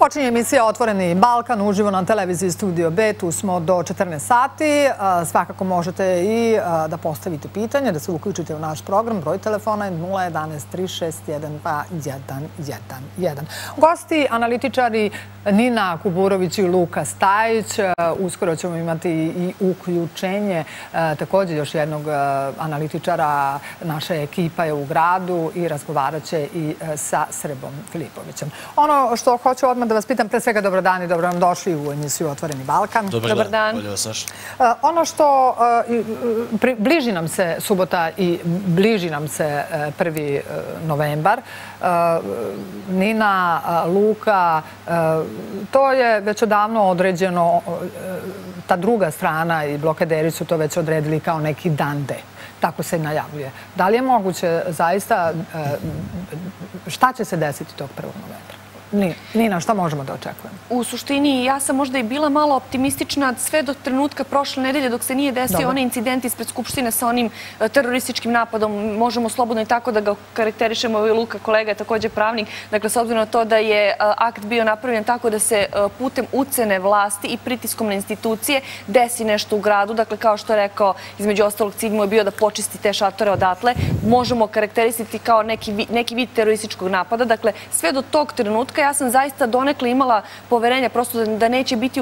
Počinje emisija Otvoreni Balkan uživo na televiziji Studio B. Tu smo do 14 sati. Svakako možete i da postavite pitanje, da se uključite u naš program. Broj telefona je 011 361 2111. Gosti, analitičari Nina Kuburović i Luka Stajić. Uskoro ćemo imati i uključenje također još jednog analitičara. Naša ekipa je u gradu i razgovarat će i sa Srbom Filipovićem. Ono što hoću odmah da vas pitam, pre svega dobar dan i dobro nam došli u emisiju Otvoreni Balkan. Dobar dan. Bolje vas našli. Ono što bliži nam se subota i bliži nam se 1. novembar. Nina, Luka, to je već odavno određeno, ta druga strana i blokaderi su to već odredili kao neki dan D. Tako se najavljuje. Da li je moguće zaista, šta će se desiti tog 1. novembra? Nina, šta možemo da očekujemo? U suštini, ja sam možda i bila malo optimistična sve do trenutka prošle nedelje dok se nije desio onaj incident ispred Skupštine sa onim terorističkim napadom. Možemo slobodno i tako da ga karakterišemo. Luka, kolega, je također pravnik. Dakle, s obzirom na to da je akt bio napravljen tako da se putem ucene vlasti i pritiskom na institucije desi nešto u gradu. Dakle, kao što je rekao, između ostalog cilj mu je bio da počisti te šatore odatle. Možemo karakterisati kao neki vid terorističkog napada. Dakle, sve do tog trenutka ja sam zaista donekle imala poverenja prosto da neće biti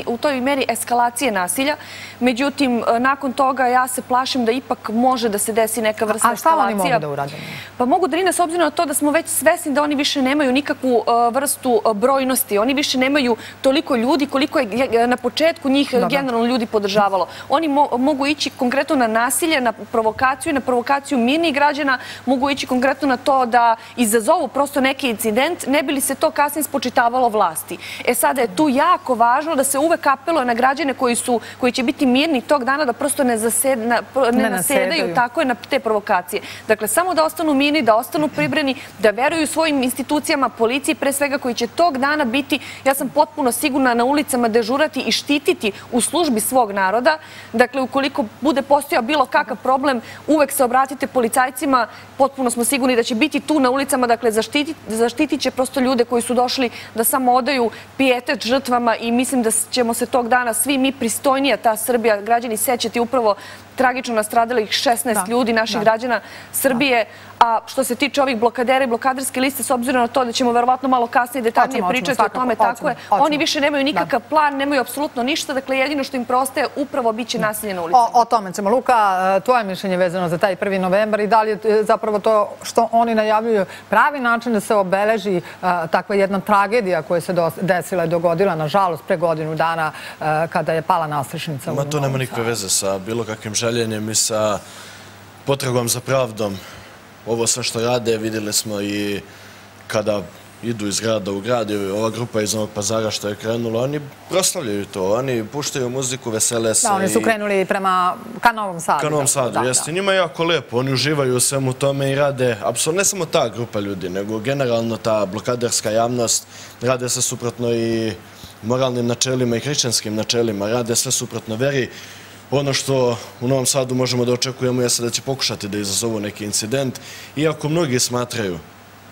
u toj meri eskalacije nasilja. Međutim, nakon toga ja se plašim da ipak može da se desi neka vrsta eskalacija. A šta oni mogu da urade? Pa mogu da rine s obzirom na to da smo već svesni da oni više nemaju nikakvu vrstu brojnosti. Oni više nemaju toliko ljudi koliko je na početku njih generalno ljudi podržavalo. Oni mogu ići konkretno na nasilje, na provokaciju mirnih građana, mogu ići konkretno na to da izazovu prosto neki incident, ne bi li se to kasnije spočitavalo vlasti. Sada je tu jako važno da se uvek apeluje na građane koji će biti mirni tog dana, da prosto ne nasedaju tako je na te provokacije. Dakle, samo da ostanu mirni, da ostanu pribrani, da veruju svojim institucijama, policiji, pre svega koji će tog dana biti, ja sam potpuno sigurna, na ulicama dežurati i štititi u službi svog naroda. Dakle, ukoliko bude postojao bilo kakav problem, uvek se obratite policajcima, potpuno smo sigurni da će biti tu na ulicama, dakle, zaštitit će prosto ljude koji su došli da samo odaju pijetet žrtvama i mislim da ćemo se tog dana svi mi pristojnija, ta Srbija, građani sećati upravo tragično nastradalih 16 ljudi, naših građana Srbije. A što se tiče ovih blokadera i blokaderske liste, s obzirom na to da ćemo verovatno malo kasnije detaljnije pričati o tome, tako je, oni više nemaju nikakav plan, nemaju apsolutno ništa, dakle jedino što im prostaje upravo bit će nasilje na ulicama. O tome ćemo. Luka, tvoje mišljenje vezano za taj 1. novembar i da li je zapravo to što oni najavljuju pravi način da se obeleži takva jedna tragedija koja se desila i dogodila, nažalost, pre godinu dana kada je pala nastrešnica u Novom Sadu? To nema nikakve veze sa bilo kakvim željenjem i sa potragom za pravdom. Ovo sve što rade vidjeli smo i kada idu iz grada u grad, ova grupa iz Novog Pazara što je krenula, oni proslavljaju to, oni puštaju muziku, vesele se. Da, oni su krenuli ka Novom Sadu. Ka Novom Sadu, jeste. Njima je jako lepo, oni uživaju u svemu tome i rade, apsolutno ne samo ta grupa ljudi, nego generalno ta blokaderska javnost, rade se suprotno i moralnim načelima i hrišćanskim načelima, rade sve suprotno veri. Ono što u Novom Sadu možemo da očekujemo jeste da će pokušati da izazovu neki incident, iako mnogi smatraju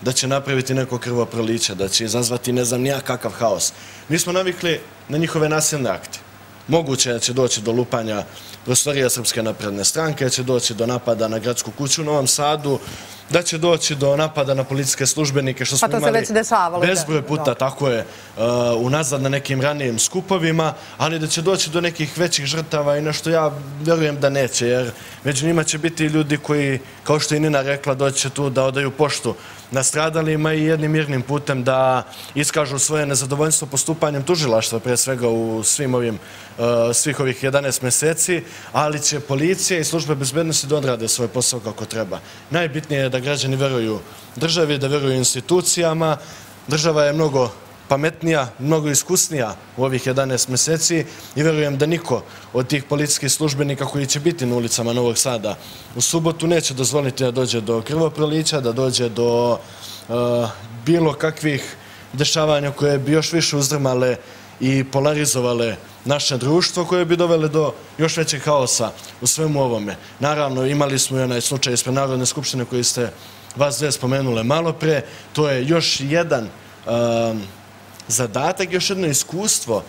da će napraviti neko krvoproliće, da će izazvati ne znam nijak kakav haos. Mi smo navikli na njihove nasilne akte. Moguće da će doći do lupanja prostorija Srpske napredne stranke, da će doći do napada na gradsku kuću u Novom Sadu, da će doći do napada na policijske službenike, što smo imali bezbroj puta, tako je, unazad na nekim ranijim skupovima, ali da će doći do nekih većih žrtava i nešto ja verujem da neće, jer među njima će biti ljudi koji, kao što je Nina rekla, doći će tu da odaju poštu nastradalima i jednim mirnim putem da iskažu svoje nezadovoljstvo postupanjem tužilaštva, pre svega u svih ovih 11 meseci, ali će policija i službe bezbednosti da odrade svoj posao kako treba. Najbitnije je da građani veruju državi, da veruju institucijama. Država je mnogo pametnija, mnogo iskusnija u ovih 11 meseci i verujem da niko od tih policijskih službenika koji će biti na ulicama Novog Sada u subotu neće dozvoliti da dođe do krvoprolića, da dođe do bilo kakvih dešavanja koje bi još više uzdrmale i polarizovale naše društvo, koje bi dovele do još većeg haosa u svemu ovome. Naravno, imali smo i onaj slučaj ispred Narodne skupštine koji ste vas dve spomenule malo pre. To je još jedan zadatak, još jedno iskustvo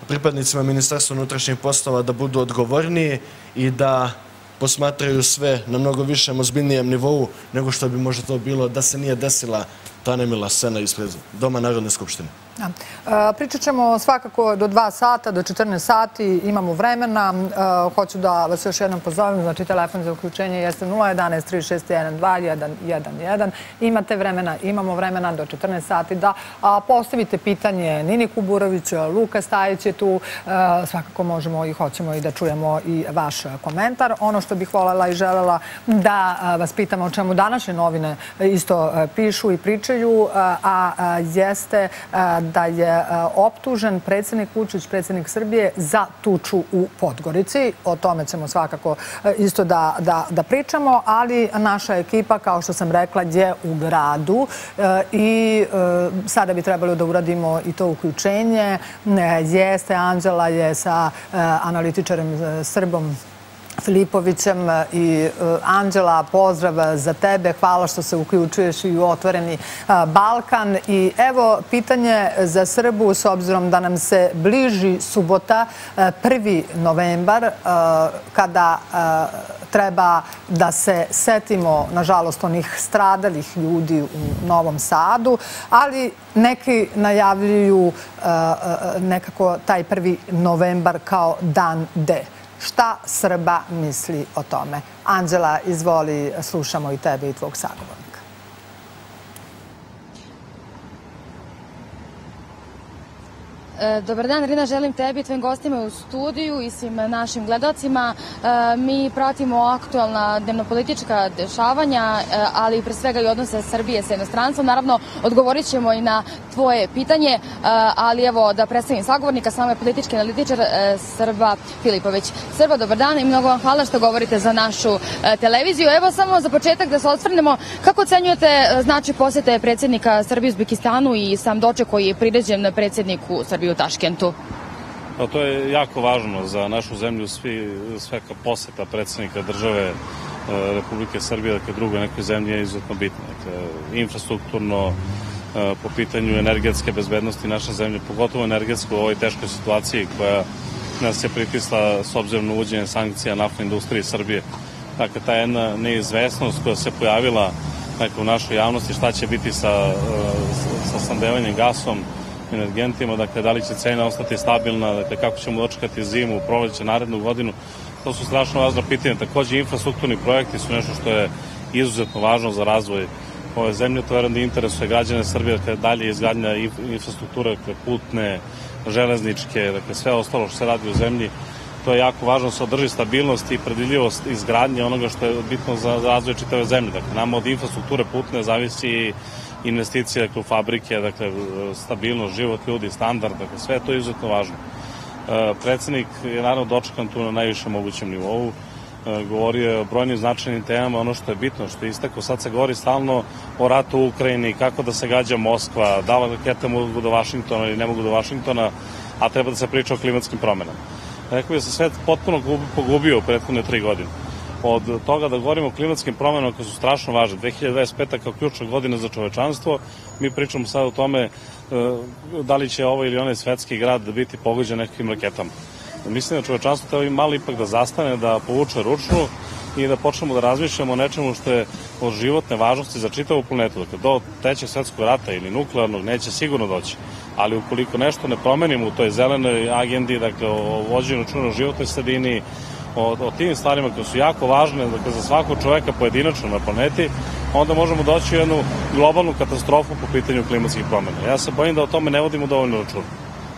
pripadnicima Ministarstva unutrašnjih poslova da budu odgovorniji i da posmatraju sve na mnogo višem, ozbiljnijem nivou nego što bi možda to bilo da se nije desila ta nemila scena ispred Doma Narodne skupštine. Pričat ćemo svakako do 2 sata, do 14 sati, imamo vremena. Hoću da vas još jednom pozovem, znači telefon za uključenje jeste 011 361 211. Imate vremena, imamo vremena do 14 sati da postavite pitanje Nini Kuburović, Luka Stajić je tu, svakako možemo i hoćemo i da čujemo i vaš komentar. Ono što bih voljela i želela da vas pitamo o čemu današnje novine isto pišu i pričaju, a jeste da je optužen predsjednik Vučić, predsjednik Srbije, za tuču u Podgorici. O tome ćemo svakako isto da pričamo, ali naša ekipa, kao što sam rekla, je u gradu i sada bi trebalo da uradimo i to uključenje. Jeste, Anđela je sa analitičarem Srbom Filipovićem i Anđela, pozdrav za tebe. Hvala što se uključuješ i u Otvoreni Balkan. I evo pitanje za Srbu, s obzirom da nam se bliži subota, 1. novembar, kada treba da se setimo, nažalost, onih stradalih ljudi u Novom Sadu, ali neki najavljuju nekako taj 1. novembar kao dan D. Šta Srba misli o tome? Anđela, izvoli, slušamo i tebe i tvog sagovornika. Dobar dan, Rina, želim tebi i tvojim gostima u studiju i svim našim gledalcima. Mi pratimo aktualna dnevnopolitička dešavanja, ali pre svega i odnose Srbije sa inostranstvom. Naravno, odgovorit ćemo i na tvoje pitanje, ali evo da predstavim sagovornika, s nama je politički analitičar Srba Filipović. Srba, dobar dan i mnogo vam hvala što govorite za našu televiziju. Evo samo za početak da se osvrnemo, kako ocenjujete značaj posete predsjednika Srbije Uzbekistanu i sam doček koji je priređen predsjedniku Srbije u Taškentu? To je jako važno za našu zemlju, svaka poseta predsjednika države Republike Srbije, dakle drugoj nekoj zemlji je izuzetno bitna. Dakle, infrastrukturno, po pitanju energetske bezbednosti naše zemlje, pogotovo energetsko u ovoj teškoj situaciji koja nas je pritisla s obzirom na uvođenje sankcija naftnoj industriji Srbije. Dakle, ta jedna neizvesnost koja se pojavila u našoj javnosti, šta će biti sa snabdevanjem gasom, energentima, dakle, da li će cena ostati stabilna, dakle, kako ćemo dočekati zimu, proleće, narednu godinu, to su strašno važno pitanje. Takođe, infrastrukturni projekti su nešto što je izuzetno važno za razvoj ove zemlje, to verujem da interesuje građane Srbije, dakle, dalje izgradnja infrastrukture, dakle, putne, železničke, dakle, sve ostalo što se radi u zemlji, to je jako važno da se održi stabilnost i predvidljivost izgradnje onoga što je bitno za razvoj čitave zemlje. Dakle, nama od infrastrukture putne zavisi investicije, dakle, u fabrike, dakle, stabilnost, život ljudi, standard, dakle, sve je to izuzetno važno. Predsjednik je naravno dočekan tu na najvišem mogućem nivou, govorio je o brojnim značajnim temama, ono što je bitno, što je istakao, sad se govori stalno o ratu u Ukrajini, kako da se gađa Moskva, da li rakete mogu do Vašingtona ili ne mogu do Vašingtona, a treba da se priča o klimatskim promenama. Rekao da se svet potpuno pogubio u prethodne 3 godine. Od toga da govorimo o klimatskim promenama koje su strašno važne, 2025. kao ključna godina za čovečanstvo, mi pričamo sad o tome da li će ovaj ili onaj svetski grad biti pogođen nekakvim raketama. Mislim da čovečanstvo treba malo ipak da zastane, da povuče ručnu i da počnemo da razmišljamo o nečemu što je od životne važnosti za čitavu planetu. Dakle, do trećeg svetskog rata ili nuklearnog neće sigurno doći, ali ukoliko nešto ne promenimo u toj zelenoj agendi, dakle, o vođenju računa o životnoj sredini, o tim stvarima koje su jako važne, dakle, za svakog čoveka pojedinačno na planeti, onda možemo doći u jednu globalnu katastrofu po pitanju klimatskih promena. Ja se bojim da o tome ne vodimo dovoljno računa.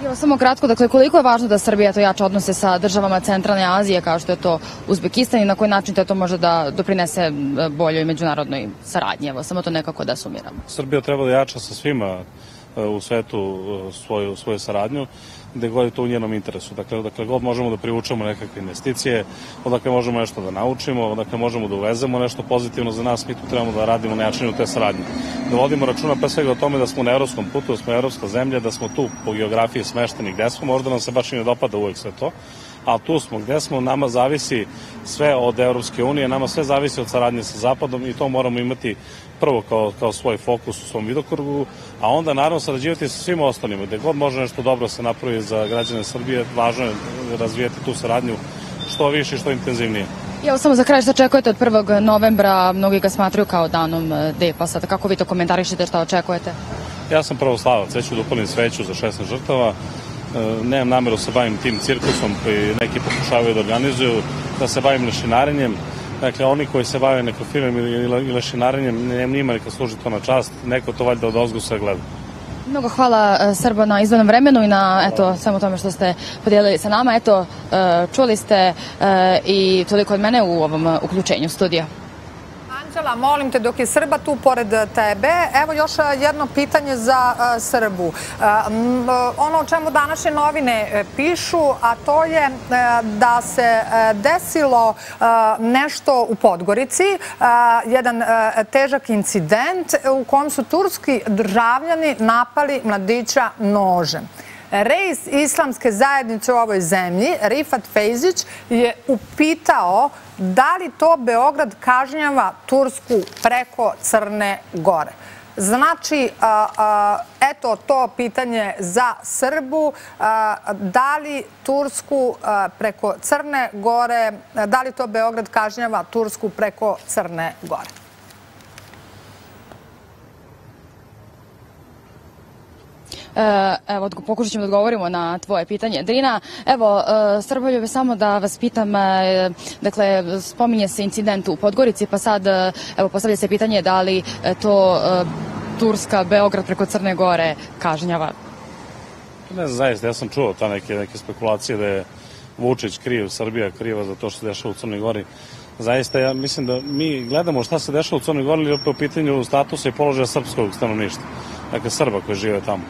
Evo samo kratko, dakle, koliko je važno da Srbija to jače odnose sa državama Centralne Azije, kao što je to Uzbekistan, i na koji način to može da doprinese boljoj međunarodnoj saradnji? Evo, samo to nekako da sumiramo. Srbija treba da jača sa svima u svetu svoju saradnju, gde god je to u njenom interesu. Dakle, god možemo da privučemo nekakve investicije, odakle možemo nešto da naučimo, odakle možemo da uvezemo nešto pozitivno za nas, mi tu trebamo da radimo na jačanju te saradnje. Da vodimo računa pre svega o tome da smo na evropskom putu, da smo evropska zemlja, da smo tu po geografiji smešteni gde smo, možda nam se baš i ne dopada uvek sve to, ali tu smo gde smo, nama zavisi sve od Evropske unije, nama sve zavisi od saradnje sa Zapadom i to moramo imati prvo kao svoj fokus u svom vidokrugu, a onda naravno sarađivati sa svima ostalima. Gde god može nešto dobro se napravi za građane Srbije, važno je razvijati tu saradnju što više i što intenzivnije. I evo samo za kraj, što očekujete od 1. novembra? Mnogi ga smatraju kao danom Depasa. Kako vi to komentarišete, šta očekujete? Ja sam pravoslavac, već ću da upalim sveću za 16 žrtava. Nemam nameru se bavim tim cirkusom koji neki pokušavaju da organizuju, da se bavim lešinarenjem. Dakle, oni koji se bave nekrofilom ili lešinarenjem, njima neka služi to na čast, neko to valjda od ozgo sve gleda. Mnogo hvala Srbo na izdvojenom vremenu i na svemu tome što ste podijelili sa nama. Čuli ste i toliko od mene u ovom uključenju studija. Anđela, molim te, dok je Srba tu pored tebe, evo još jedno pitanje za Srbu. Ono o čemu današnje novine pišu, a to je da se desilo nešto u Podgorici, jedan težak incident u kom su turski državljani napali mladića nožem. Reis islamske zajednice u ovoj zemlji, Rifat Fejzić, je upitao da li to Beograd kažnjava Tursku preko Crne Gore. Znači, eto to pitanje za Srbu, da li Tursku preko Crne Gore, da li to Beograd kažnjava Tursku preko Crne Gore? Evo, pokušat ćemo da odgovorimo na tvoje pitanje. Drina, evo, Srbolju, samo da vas pitam, dakle, spominje se incident u Podgorici, pa sad, evo, postavlja se pitanje da li to Turska, Beograd preko Crne Gore kažnjava? Ne znam, zaista, ja sam čuo ta neke spekulacije da je Vučić kriv, Srbija kriva za to što se dešava u Crnoj Gori. Zaista, ja mislim da mi gledamo šta se dešava u Crnoj Gori ili po pitanju statusa i položaja srpskog stanovništva, dakle Srba koji žive tamo.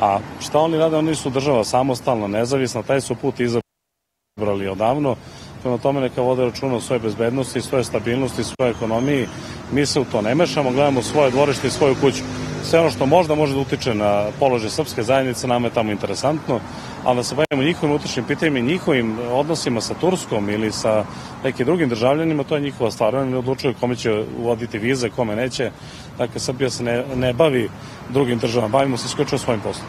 A šta oni rade? Oni su država samostalna, nezavisna, taj su put izabrali odavno, prema tome neka vode računa o svojoj bezbednosti, svoje stabilnosti, svojoj ekonomiji. Mi se u to ne mešamo, gledamo svoje dvorište i svoju kuću. Sve ono što možda može da utiče na položaj srpske zajednice, nama je tamo interesantno, ali da se bavimo njihovim unutrašnjim pitanjima i njihovim odnosima sa Turskom ili sa nekim drugim državljanima, to je njihova stvar. Oni odlučuju kome će uvoditi vize, kome neće. Dakle, Srbija se ne bavi drugim državama, bavimo se isključivo svojim poslom.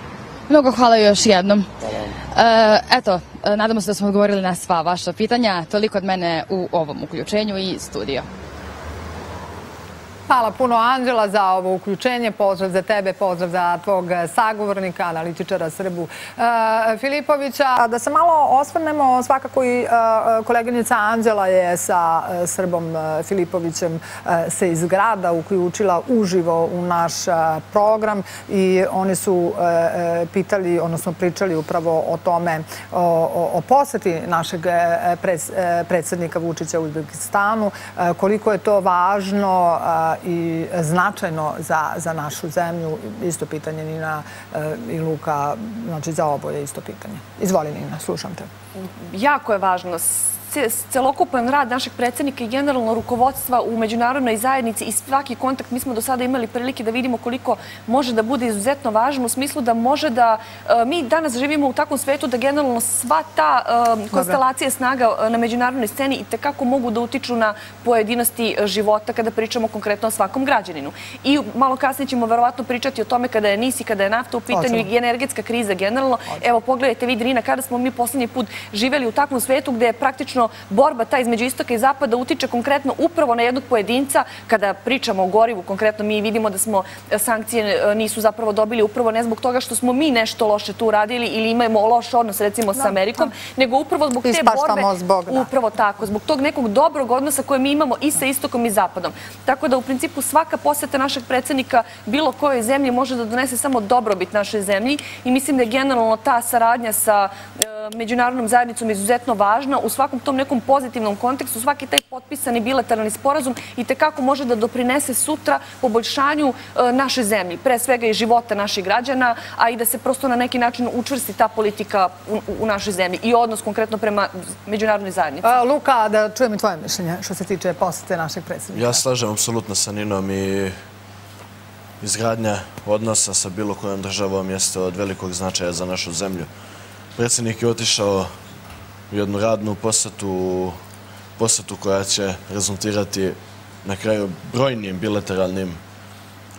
Mnogo hvala još jednom. Eto, nadamo se da smo odgovorili na sva vaša pitanja. Toliko od mene u ovom uključenju i studio. Hvala puno, Anđela, za ovo uključenje. Pozdrav za tebe, pozdrav za tvog sagovornika, analitičara Srbu Filipovića. Da se malo osvrnemo, svakako i koleginica Anđela je sa Srbom Filipovićem se iz grada uključila uživo u naš program i oni su pitali, odnosno pričali upravo o tome, o poseti našeg predsjednika Vučića u Uzbekistanu, koliko je to važno i značajno za našu zemlju. Isto pitanje Nina i Luka, znači za oboje isto pitanje. Izvoli Nina, slušam te. Jako je važno. Celokupan rad našeg predsjednika i generalno rukovodstva u međunarodnoj zajednici i svaki kontakt mi smo do sada imali prilike da vidimo koliko može da bude izuzetno važno u smislu da može da mi danas živimo u takvom svetu da generalno sva ta konstelacija snaga na međunarodnoj sceni i tekako mogu da utiču na pojedinosti života kada pričamo konkretno o svakom građaninu. I malo kasnije ćemo verovatno pričati o tome kada je NIS i kada je nafta u pitanju i energetska kriza generalno. Evo, pogledajte vi, Drina, kada smo mi poslednji put živeli u takvom svetu gde je praktično borba ta između istoka i zapada utiče konkretno upravo na jednog pojedinca. Kada pričamo o gorivu, konkretno mi vidimo da smo sankcije nisu zapravo dobili upravo ne zbog toga što smo mi nešto loše tu radili ili imamo loš odnos recimo sa Amerikom, nego upravo zbog te borbe, upravo tako, zbog tog nekog dobrog odnosa koje mi imamo i sa istokom i zapadom. Tako da u principu svaka poseta našeg predsjednika bilo kojoj zemlji može da donese samo dobrobit našoj zemlji i mislim da je generalno ta saradnja sa međunarodnom zajednicom izuzetno važna. U svakom tom nekom pozitivnom kontekstu svaki taj potpisani bilateralni sporazum i tekako može da doprinese sutra poboljšanju naše zemlje, pre svega i života naših građana, a i da se prosto na neki način učvrsti ta politika u našoj zemlji i odnos konkretno prema međunarodnoj zajednici. Luka, da čujem i tvoje mišljenje što se tiče posete našeg predsjednika. Ja slažem apsolutno sa Ninom i izgradnja odnosa sa bilo kojom državom jeste od velikog značaja za našu zemlju. Predsjednik je otišao u jednu radnu posetu koja će rezultirati na kraju brojnim bilateralnim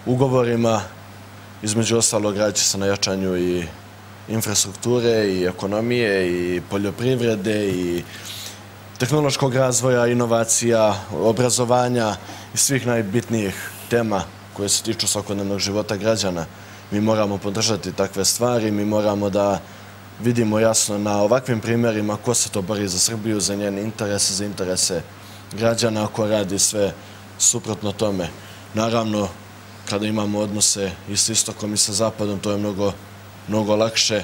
ugovorima. Između ostalog, radit će se na jačanju i infrastrukture, i ekonomije, i poljoprivrede, i tehnološkog razvoja, inovacija, obrazovanja i svih najbitnijih tema koje se tiču svakodnevnog života građana. Mi moramo podržati takve stvari, mi moramo da vidimo jasno na ovakvim primjerima ko se to bori za Srbiju, za njene interese, za interese građana, ko radi sve suprotno tome. Naravno, kada imamo odnose i s istokom i sa zapadom, to je mnogo lakše.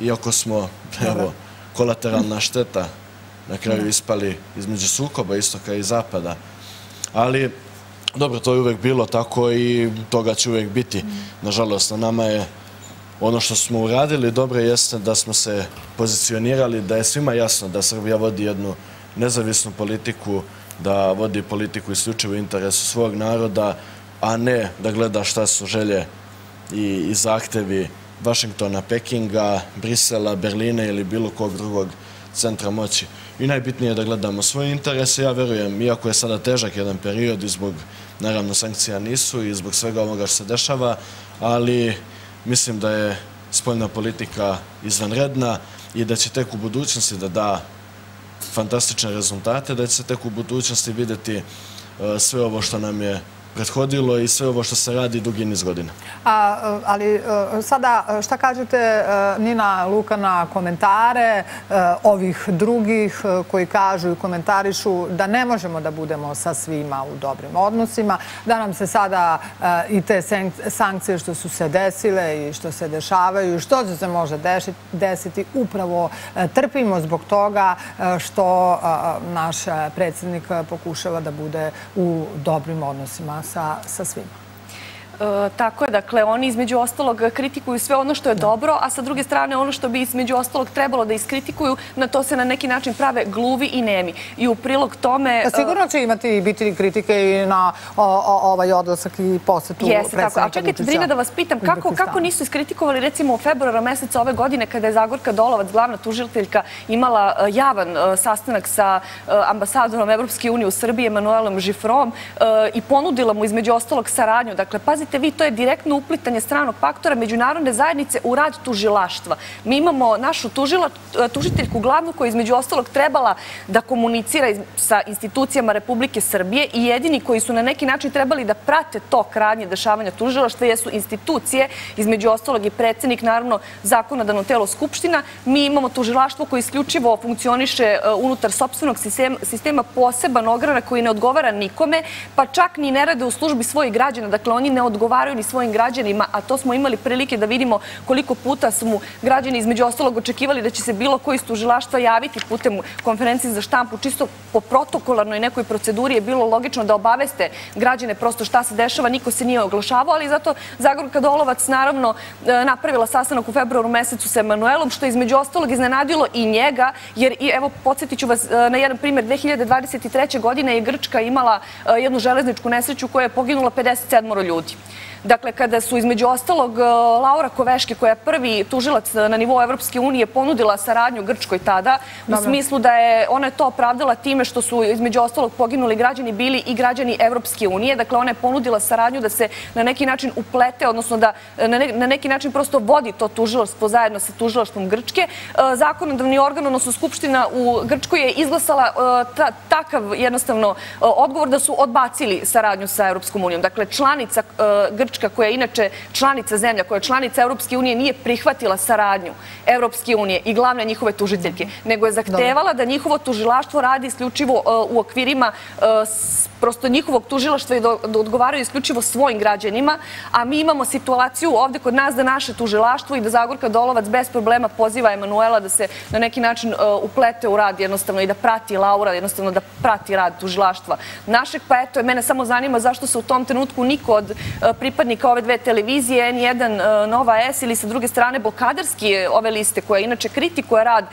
Iako smo, kolateralna šteta na kraju ispali između sukoba istoka i zapada. Ali, dobro, to je uvek bilo tako i toga će uvek biti. Nažalost, na nama je ono što smo uradili dobro jeste da smo se pozicionirali, da je svima jasno da Srbija vodi jednu nezavisnu politiku, da vodi politiku isključivo u interesu svog naroda, a ne da gleda šta su želje i zahtevi Vašingtona, Pekinga, Brisela, Berlina ili bilo kog drugog centra moći. I najbitnije je da gledamo svoje interese. Ja verujem, iako je sada težak jedan period i zbog, naravno, sankcija nisu i zbog svega ovoga što se dešava, ali mislim da je spoljna politika izvanredna i da će tek u budućnosti da da fantastične rezultate, da će se tek u budućnosti vidjeti sve ovo što nam je prethodilo i sve ovo što se radi dugi niz godina. Ali sada, šta kažete, Nina, Luka, na komentare ovih drugih koji kažu i komentarišu da ne možemo da budemo sa svima u dobrim odnosima, da nam se sada i te sankcije što su se desile i što se dešavaju i što se može desiti, upravo trpimo zbog toga što naš predsjednik pokušava da bude u dobrim odnosima sa svima. Tako je, dakle, oni između ostalog kritikuju sve ono što je dobro, a sa druge strane ono što bi između ostalog trebalo da iskritikuju, na to se na neki način prave gluvi i nemi. I u prilog tome... Sigurno će biti kritike i na ovaj odlasak i posetu predsjednika Vučića. A čekajte, Drina, da vas pitam, kako nisu iskritikovali recimo u februara meseca ove godine kada je Zagorka Dolovac, glavna tužiteljka, imala javan sastanak sa ambasadorom Evropske unije u Srbiji, Emanuelom Žifrom, i ponudila mu između ostalog saradnju. Dakle, pazite vi, to je direktno uplitanje stranog faktora međunarodne zajednice u rad tužilaštva. Mi imamo našu tužiteljku glavnu koja je između ostalog trebala da komunicira sa institucijama Republike Srbije i jedini koji su na neki način trebali da prate tok radnje dešavanja tužilaštva jesu institucije, između ostalog i predsjednik, naravno zakonodavno telo Skupština. Mi imamo tužilaštvo koje isključivo funkcioniše unutar sopstvenog sistema, poseban ogranak koji ne odgovara nikome, pa čak ni ne rade u službi svojih građana. Dakle, oni ne odgovaraju ni svojim građanima, a to smo imali prilike da vidimo koliko puta su mu građani između ostalog očekivali da će se bilo koji iz tužilaštva javiti putem konferencije za štampu. Čisto po protokolarnoj nekoj proceduri je bilo logično da obaveste građane prosto šta se dešava, niko se nije oglašavao, ali zato Zagorka Dolovac naravno napravila sastanak u februaru mesecu sa Emanuelom, što je između ostalog iznenadilo i njega, jer evo podsjetit ću vas na jedan primjer, 2023. godine je Grčka imala jednu železničku nesreću koja je poginula 57 ljudi. Dakle, kada su između ostalog Laura Koveški, koja je prvi tužilac na nivou Evropske unije, ponudila saradnju Grčkoj tada, u smislu da je ona to opravdala time što su između ostalog poginuli građani bili i građani Evropske unije. Dakle, ona je ponudila saradnju da se na neki način uplete, odnosno da na neki način prosto vodi to tužilaštvo zajedno sa tužilaštvom Grčke. Zakonodavni organ, odnosno Skupština u Grčkoj je izglasala takav jednostavno odgovor da su odbacili saradnju sa Evropskom unijom. Dakle, članica Grčka, koja je inače članica zemlja, koja je članica Evropske unije, nije prihvatila saradnju Evropske unije i glavne njihove tužiteljke, nego je zahtevala da njihovo tužilaštvo radi isključivo u okvirima prosto njihovog tužilaštva i da odgovaraju isključivo svojim građanima, a mi imamo situaciju ovde kod nas da naše tužilaštvo i da Zagorka Dolovac bez problema poziva Emanuela da se na neki način uplete u rad jednostavno i da prati Laura, jednostavno da prati rad tužilaštva našeg. Pa eto, mene samo zanima zašto se u tom trenutku niko od pripadnika pripadnika ove dve televizije, N1, Nova S, ili sa druge strane blokaderski ove liste, koja inače kritikuje rad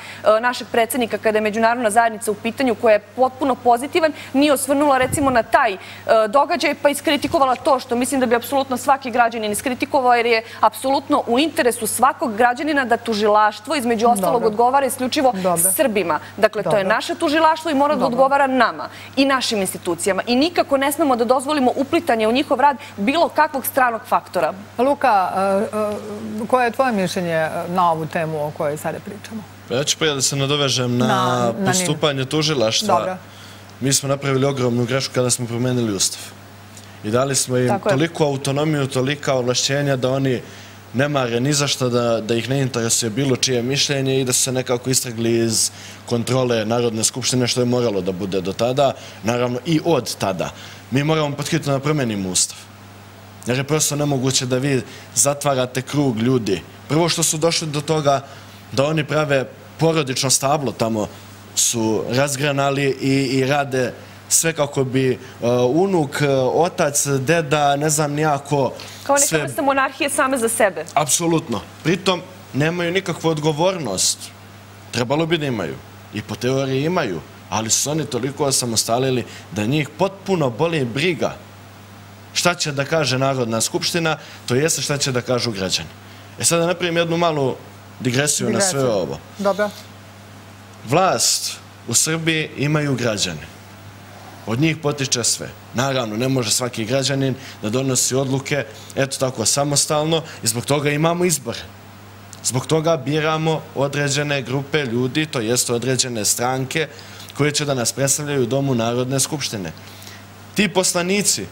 našeg predsjednika kada je međunarodna zajednica u pitanju, koja je potpuno pozitivan, nije osvrnula recimo na taj događaj pa iskritikovala to što mislim da bi apsolutno svaki građanin iskritikovao, jer je apsolutno u interesu svakog građanina da tužilaštvo između ostalog odgovara isključivo Srbima. Dakle, to je naše tužilaštvo i mora da odgovara nama i našim institucijama. I nikako ne smemo da dozvolimo uplitanje u njihov rad bilo kakvog stranog faktora. Luka, koje je tvoje mišljenje na ovu temu o kojoj sada pričamo? Ja ću prije da se nadovežem na postupanje tužilaštva. Mi smo napravili ogromnu grešku kada smo promenili Ustav. I dali smo im toliko autonomiju, tolika ovlašćenja da oni ne mare ni za što, da ih ne interesuje bilo čije mišljenje i da su se nekako istragli iz kontrole Narodne skupštine, što je moralo da bude do tada, naravno i od tada. Mi moramo podhitno da promenimo Ustav. Jer je prosto nemoguće da vi zatvarate krug ljudi. Prvo što su došli do toga da oni prave porodično stablo, tamo su razgranali i rade sve kako bi unuk, otac, deda, ne znam nijako... Kao neka vrsta monarhije same za sebe. Apsolutno. Pritom nemaju nikakvu odgovornost. Trebalo bi da imaju. I po teoriji imaju. Ali su oni toliko osamostalili da njih potpuno boli briga. Šta će da kaže Narodna skupština, to jeste šta će da kažu građani. Sad da napravim jednu malu digresiju na sve ovo. Dobro. Vlast u Srbiji imaju građani. Od njih potiče sve. Naravno, ne može svaki građanin da donosi odluke, eto tako, samostalno, i zbog toga imamo izbore. Zbog toga biramo određene grupe ljudi, to jest određene stranke, koje će da nas predstavljaju u Domu Narodne skupštine. Ti poslanici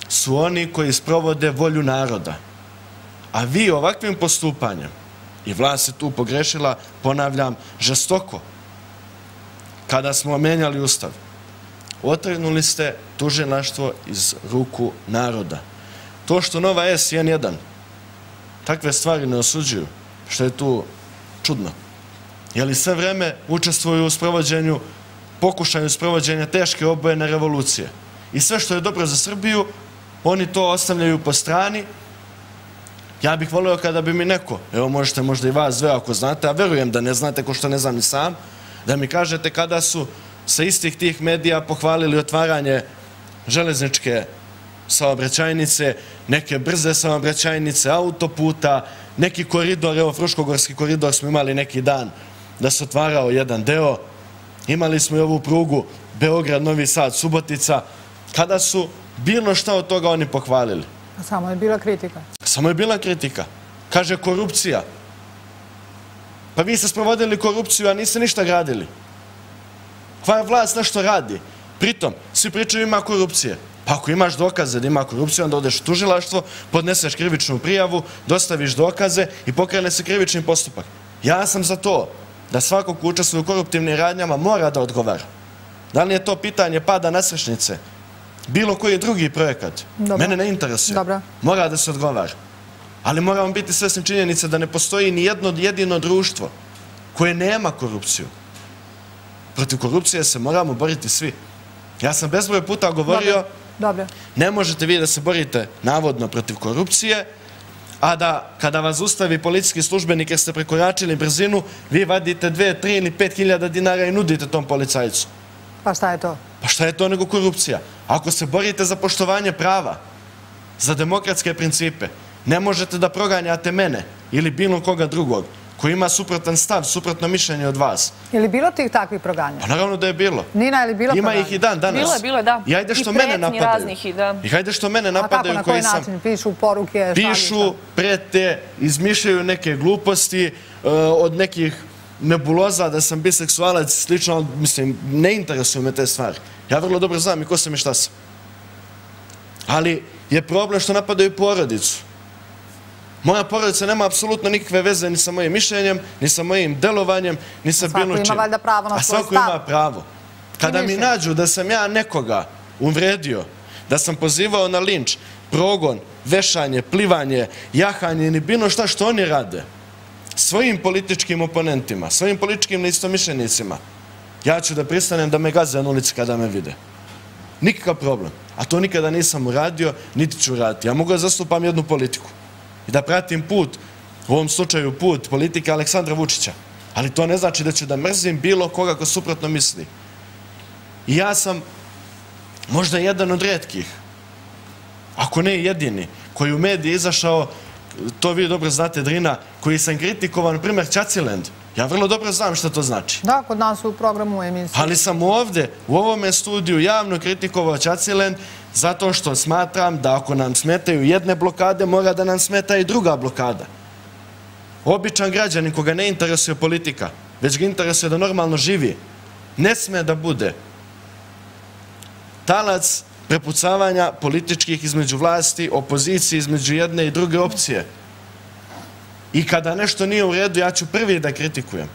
su oni koji sprovode volju naroda. A vi ovakvim postupanjem, i vlast se tu pogrešila, ponavljam, žestoko, kada smo menjali Ustav, otrgnuli ste tužilaštvo iz ruku naroda. To što Nova S i N1 takve stvari ne osuđuju, što je tu čudno. Je li sve vreme učestvuju u sprovođenju, pokušaju sprovođenja teške obojene revolucije. I sve što je dobro za Srbiju, oni to ostavljaju po strani. Ja bih volio kada bi mi neko, evo možete možda i vas dve ako znate, a verujem da ne znate, ko što ne znam ni sam, da mi kažete kada su sa istih tih medija pohvalili otvaranje železničke saobraćajnice, neke brze saobraćajnice, autoputa, neki koridor, evo Fruškogorski koridor smo imali neki dan da se otvarao jedan deo, imali smo i ovu prugu Beograd, Novi Sad, Subotica, kada su bilo šta od toga oni pohvalili. Samo je bila kritika. Samo je bila kritika. Kaže korupcija. Pa vi ste sprovodili korupciju, a niste ništa gradili. Koja vlast nešto radi? Pritom, svi pričaju ima korupcije. Pa ako imaš dokaze da ima korupciju, onda odeš u tužilaštvo, podneseš krivičnu prijavu, dostaviš dokaze i pokrene se krivični postupak. Ja sam za to da svako ko učestvuje u koruptivnim radnjama mora da odgovara. Da li je to pitanje pada nasrešnice? Bilo koji drugi projekat? Mene ne interesuje. Mora da se odgovara. Ali moramo biti svesni činjenice da ne postoji ni jedno jedino društvo koje nema korupciju. Protiv korupcije se moramo boriti svi. Ja sam bezbroj puta govorio, ne možete vi da se borite navodno protiv korupcije, a da kada vas ustavi policijski službenik jer ste prekoračili brzinu, vi vadite 2, 3 ili 5 hiljada dinara i nudite tom policajcu. Pa šta je to? Pa šta je to nego korupcija? Ako se borite za poštovanje prava, za demokratske principe, ne možete da proganjate mene ili bilo koga drugog koji ima suprotan stav, suprotno mišljenje od vas. Je li bilo tih takvih proganja? Pa naravno da je bilo. Nina, je li bilo proganja? Ima ih i dan danas. Bilo je, da. I hajde što mene napadaju. I hajde što mene napadaju. A kako, na koji način? Pišu poruke? Pišu, prete, izmišljaju neke gluposti od nekih nebuloza da sam biseksualac, slično, mislim, ne interesuju me te stvari. Ja vrlo dobro znam i ko sam i šta sam. Ali je problem što napadaju porodicu. Moja porodica nema apsolutno nikakve veze ni sa mojim mišljenjem, ni sa mojim delovanjem, ni sa bilo čim. Svako ima valjda pravo na svoj stav. A svako ima pravo. Kada mi nađu da sam ja nekoga uvredio, da sam pozivao na linč, progon, vešanje, plivanje, jahanje ili bilo šta što oni rade, svojim političkim oponentima, svojim političkim neistomišljenicima, ja ću da pristanem da me gaze na ulici kada me vide. Nikakav problem. a to nikada nisam uradio, niti ću uraditi. Ja mogu da zastupam jednu politiku i da pratim put, u ovom slučaju put politike Aleksandra Vučića, ali to ne znači da ću da mrzim bilo koga ko suprotno misli. I ja sam možda jedan od retkih, ako ne jedini, koji u mediji izašao, to vi dobro znate, Drina, koji sam kritikovan, na primjer, Ćaciland. Ja vrlo dobro znam šta to znači. Da, kod nas u programu emisije. Ali sam ovdje, u ovome studiju, javno kritikovao Ćaciland zato što smatram da ako nam smetaju jedne blokade, mora da nam smeta i druga blokada. Običan građanin koga ne interesuje politika, već ga interesuje da normalno živi, ne sme da bude talac prepucavanja političkih između vlasti, opozicije, između jedne i druge opcije. I kada nešto nije u redu, ja ću prvi da kritikujem.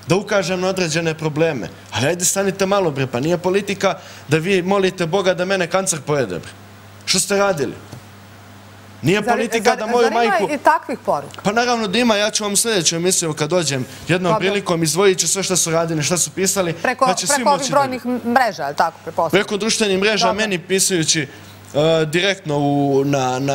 Da ukažem na određene probleme. Ali ajde stanite malo, bre, pa nije politika da vi molite Boga da mene kancer pojede, bre. Što ste radili? Nije politika da moju majku... Zar ima i takvih poruka? Pa naravno da ima, ja ću vam u sljedećoj emisiju kad dođem jednom prilikom izvojit ću sve što su radili, što su pisali. Preko ovih brojnih mreža, je li tako prepostavljeno? Preko društvenih mreža, meni pisujući direktno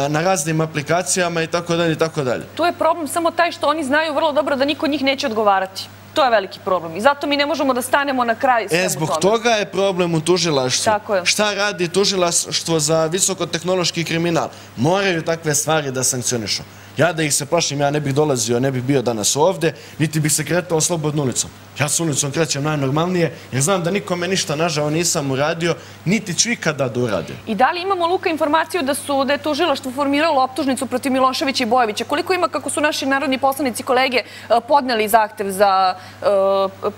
na raznim aplikacijama i tako dalje i tako dalje. Tu je problem samo taj što oni znaju vrlo dobro da niko od njih neće odgovarati. To je veliki problem i zato mi ne možemo da stanemo na kraj svemu tome. Zbog toga je problem u tužilaštvu. Tako je. Šta radi tužilaštvo za visokotehnološki kriminal? Moraju takve stvari da sankcionišu. Ja da ih se plašim, ja ne bih dolazio, ne bih bio danas ovde, niti bih se kretao slobodno ulicom. Ja s ulicom krećem najnormalnije, jer znam da nikome ništa nažao nisam uradio, niti ću ikada da uradim. I da li imamo, Luka, informaciju da je tužilaštvo formiralo optužnicu protiv Miloševića i Bojovića? Koliko ima, kako su naši narodni poslanici kolege podneli zahtev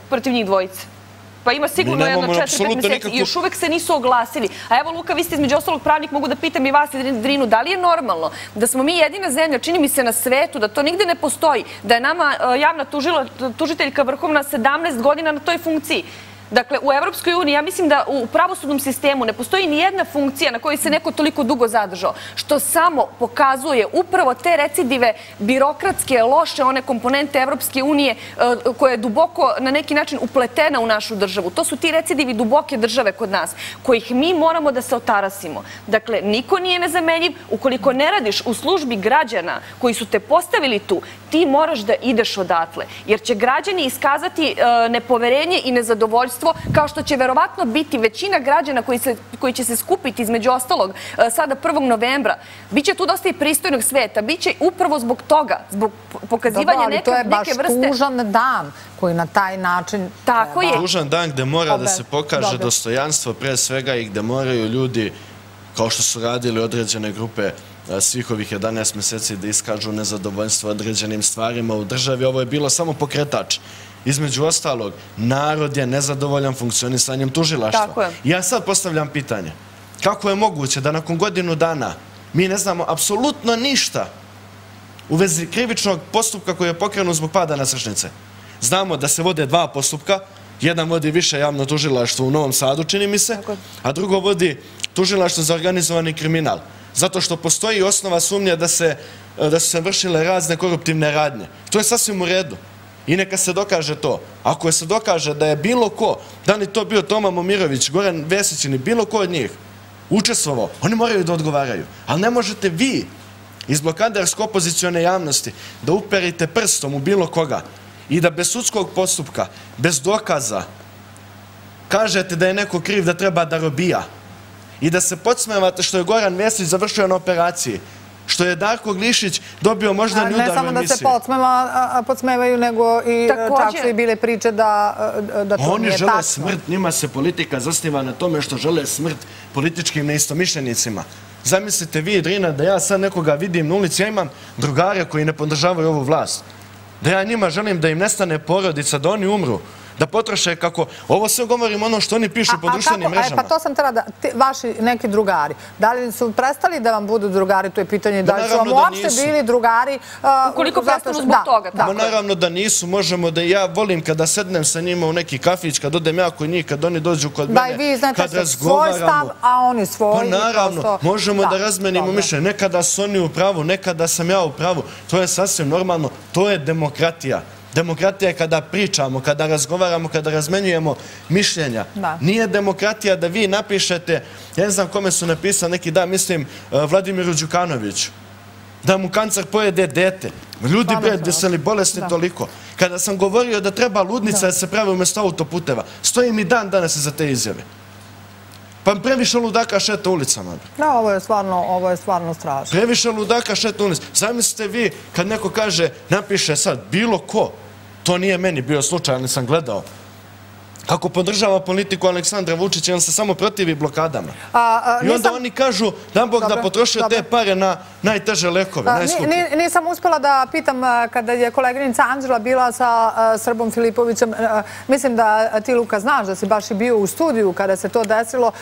protiv njih dvojice? Pa ima sigurno jedno 4-5 mjeseci i još uvek se nisu oglasili. A evo, Luka, vi ste između ostalog pravnik, mogu da pitam i vas i Drinu, da li je normalno da smo mi jedina zemlja, čini mi se na svetu, da to nigde ne postoji, da je nama javna tužiteljka vrhovna 17 godina na toj funkciji? Dakle, u Evropskoj uniji, ja mislim da u pravosudnom sistemu ne postoji ni jedna funkcija na kojoj se neko toliko dugo zadržao, što samo pokazuje upravo te recidive birokratske, loše one komponente Evropske unije koja je duboko na neki način upletena u našu državu. To su ti recidivi duboke države kod nas, kojih mi moramo da se otarasimo. Dakle, niko nije nezamenjiv. Ukoliko ne radiš u službi građana koji su te postavili tu, ti moraš da ideš odatle. Jer će građani iskazati nepoverenje i nezadovoljstvo, kao što će verovatno biti većina građana koji će se skupiti između ostalog sada 1. novembra. Biće tu dosta i pristojnog sveta. Biće upravo zbog toga, zbog pokazivanja neke vrste... Dobro, ali to je baš tužan dan koji na taj način... Tako je. Tužan dan gde mora da se pokaže dostojanstvo pre svega i gde moraju ljudi, kao što su radili određene grupe svih ovih 11 meseci, da iskažu nezadovoljstvo određenim stvarima u državi. Ovo je bilo samo pokretač. Između ostalog, narod je nezadovoljan funkcionisanjem tužilaštva. Ja sad postavljam pitanje. Kako je moguće da nakon godinu dana mi ne znamo apsolutno ništa u vezi krivičnog postupka koji je pokrenut zbog pada Nasrečnice? Znamo da se vode dva postupka. Jedan vodi više javno tužilaštvo u Novom Sadu, čini mi se, a drugo vodi tužilaštvo za organizovani kriminal. Zato što postoji osnova sumnja da su se vršile razne koruptivne radnje. To je sasvim u redu. I neka se dokaže to. Ako se dokaže da je bilo ko, da li to bio Toma Momirović, Goran Vesić ili bilo ko od njih učestvovao, oni moraju da odgovaraju. Ali ne možete vi iz blokadersko-opozicione javnosti da uperite prstom u bilo koga i da bez sudskog postupka, bez dokaza, kažete da je neko kriv, da treba da robija i da se podsmevate što je Goran Vesić završio na operaciji, što je Darko Glišić dobio moždani udar u emisiji. Ne samo da se podsmevaju, nego i čak su i bile priče da to nije tačno. Oni žele smrt, njima se politika zasniva na tome što žele smrt političkim neistomišljenicima. Zamislite vi, Drina, da ja sad nekoga vidim na ulici, ja imam drugare koji ne podržavaju ovu vlast, da ja njima želim da im nestane porodica, da oni umru, da potroše kako... Ovo sve govorim ono što oni pišu po društvenim mrežama. Pa to sam treba da... Vaši neki drugari, da li su prestali da vam budu drugari, to je pitanje, da li su vam uopšte bili drugari... Ukoliko prestanu zbog toga. Naravno da nisu, možemo da... Ja volim kada sednem sa njima u neki kafić, kad odem ja kod njih, kad oni dođu kod mene, kad razgovaramo... Da, i vi znate svoj stav, a oni svoj... Pa naravno, možemo da razmenimo mišljenje. Nekada su oni u pravu, nekada sam ja u pravu. To je sasvim normalno. To je demokratija. Demokratija je kada pričamo, kada razgovaramo, kada razmenjujemo mišljenja. Nije demokratija da vi napišete, ja ne znam kome su napisali neki dan, mislim Vladimiru Đukanoviću, da mu kancer pojede dete. Ljudi, bre, su li bolesni toliko? Kada sam govorio da treba ludnica da se pravi umjesto autoputeva, stoji mi dan danas iza te izjave. Pa previše ludaka šeta ulicama. Da, ovo je stvarno strašno. Previše ludaka šeta ulicama. Zamislite vi kad neko kaže, napiše sad, bilo ko, to nije meni bio slučaj, ali sam gledao, kako podržava politiku Aleksandra Vučića, on se samo protivi blokadama. I onda oni kažu, dam Bog da potroše te pare na najteže lekove, najskuplje. Nisam uspela da pitam kada je koleginica Anđela bila sa Srbom Filipovićem. Mislim da ti, Luka, znaš da si baš i bio u studiju kada se to desilo.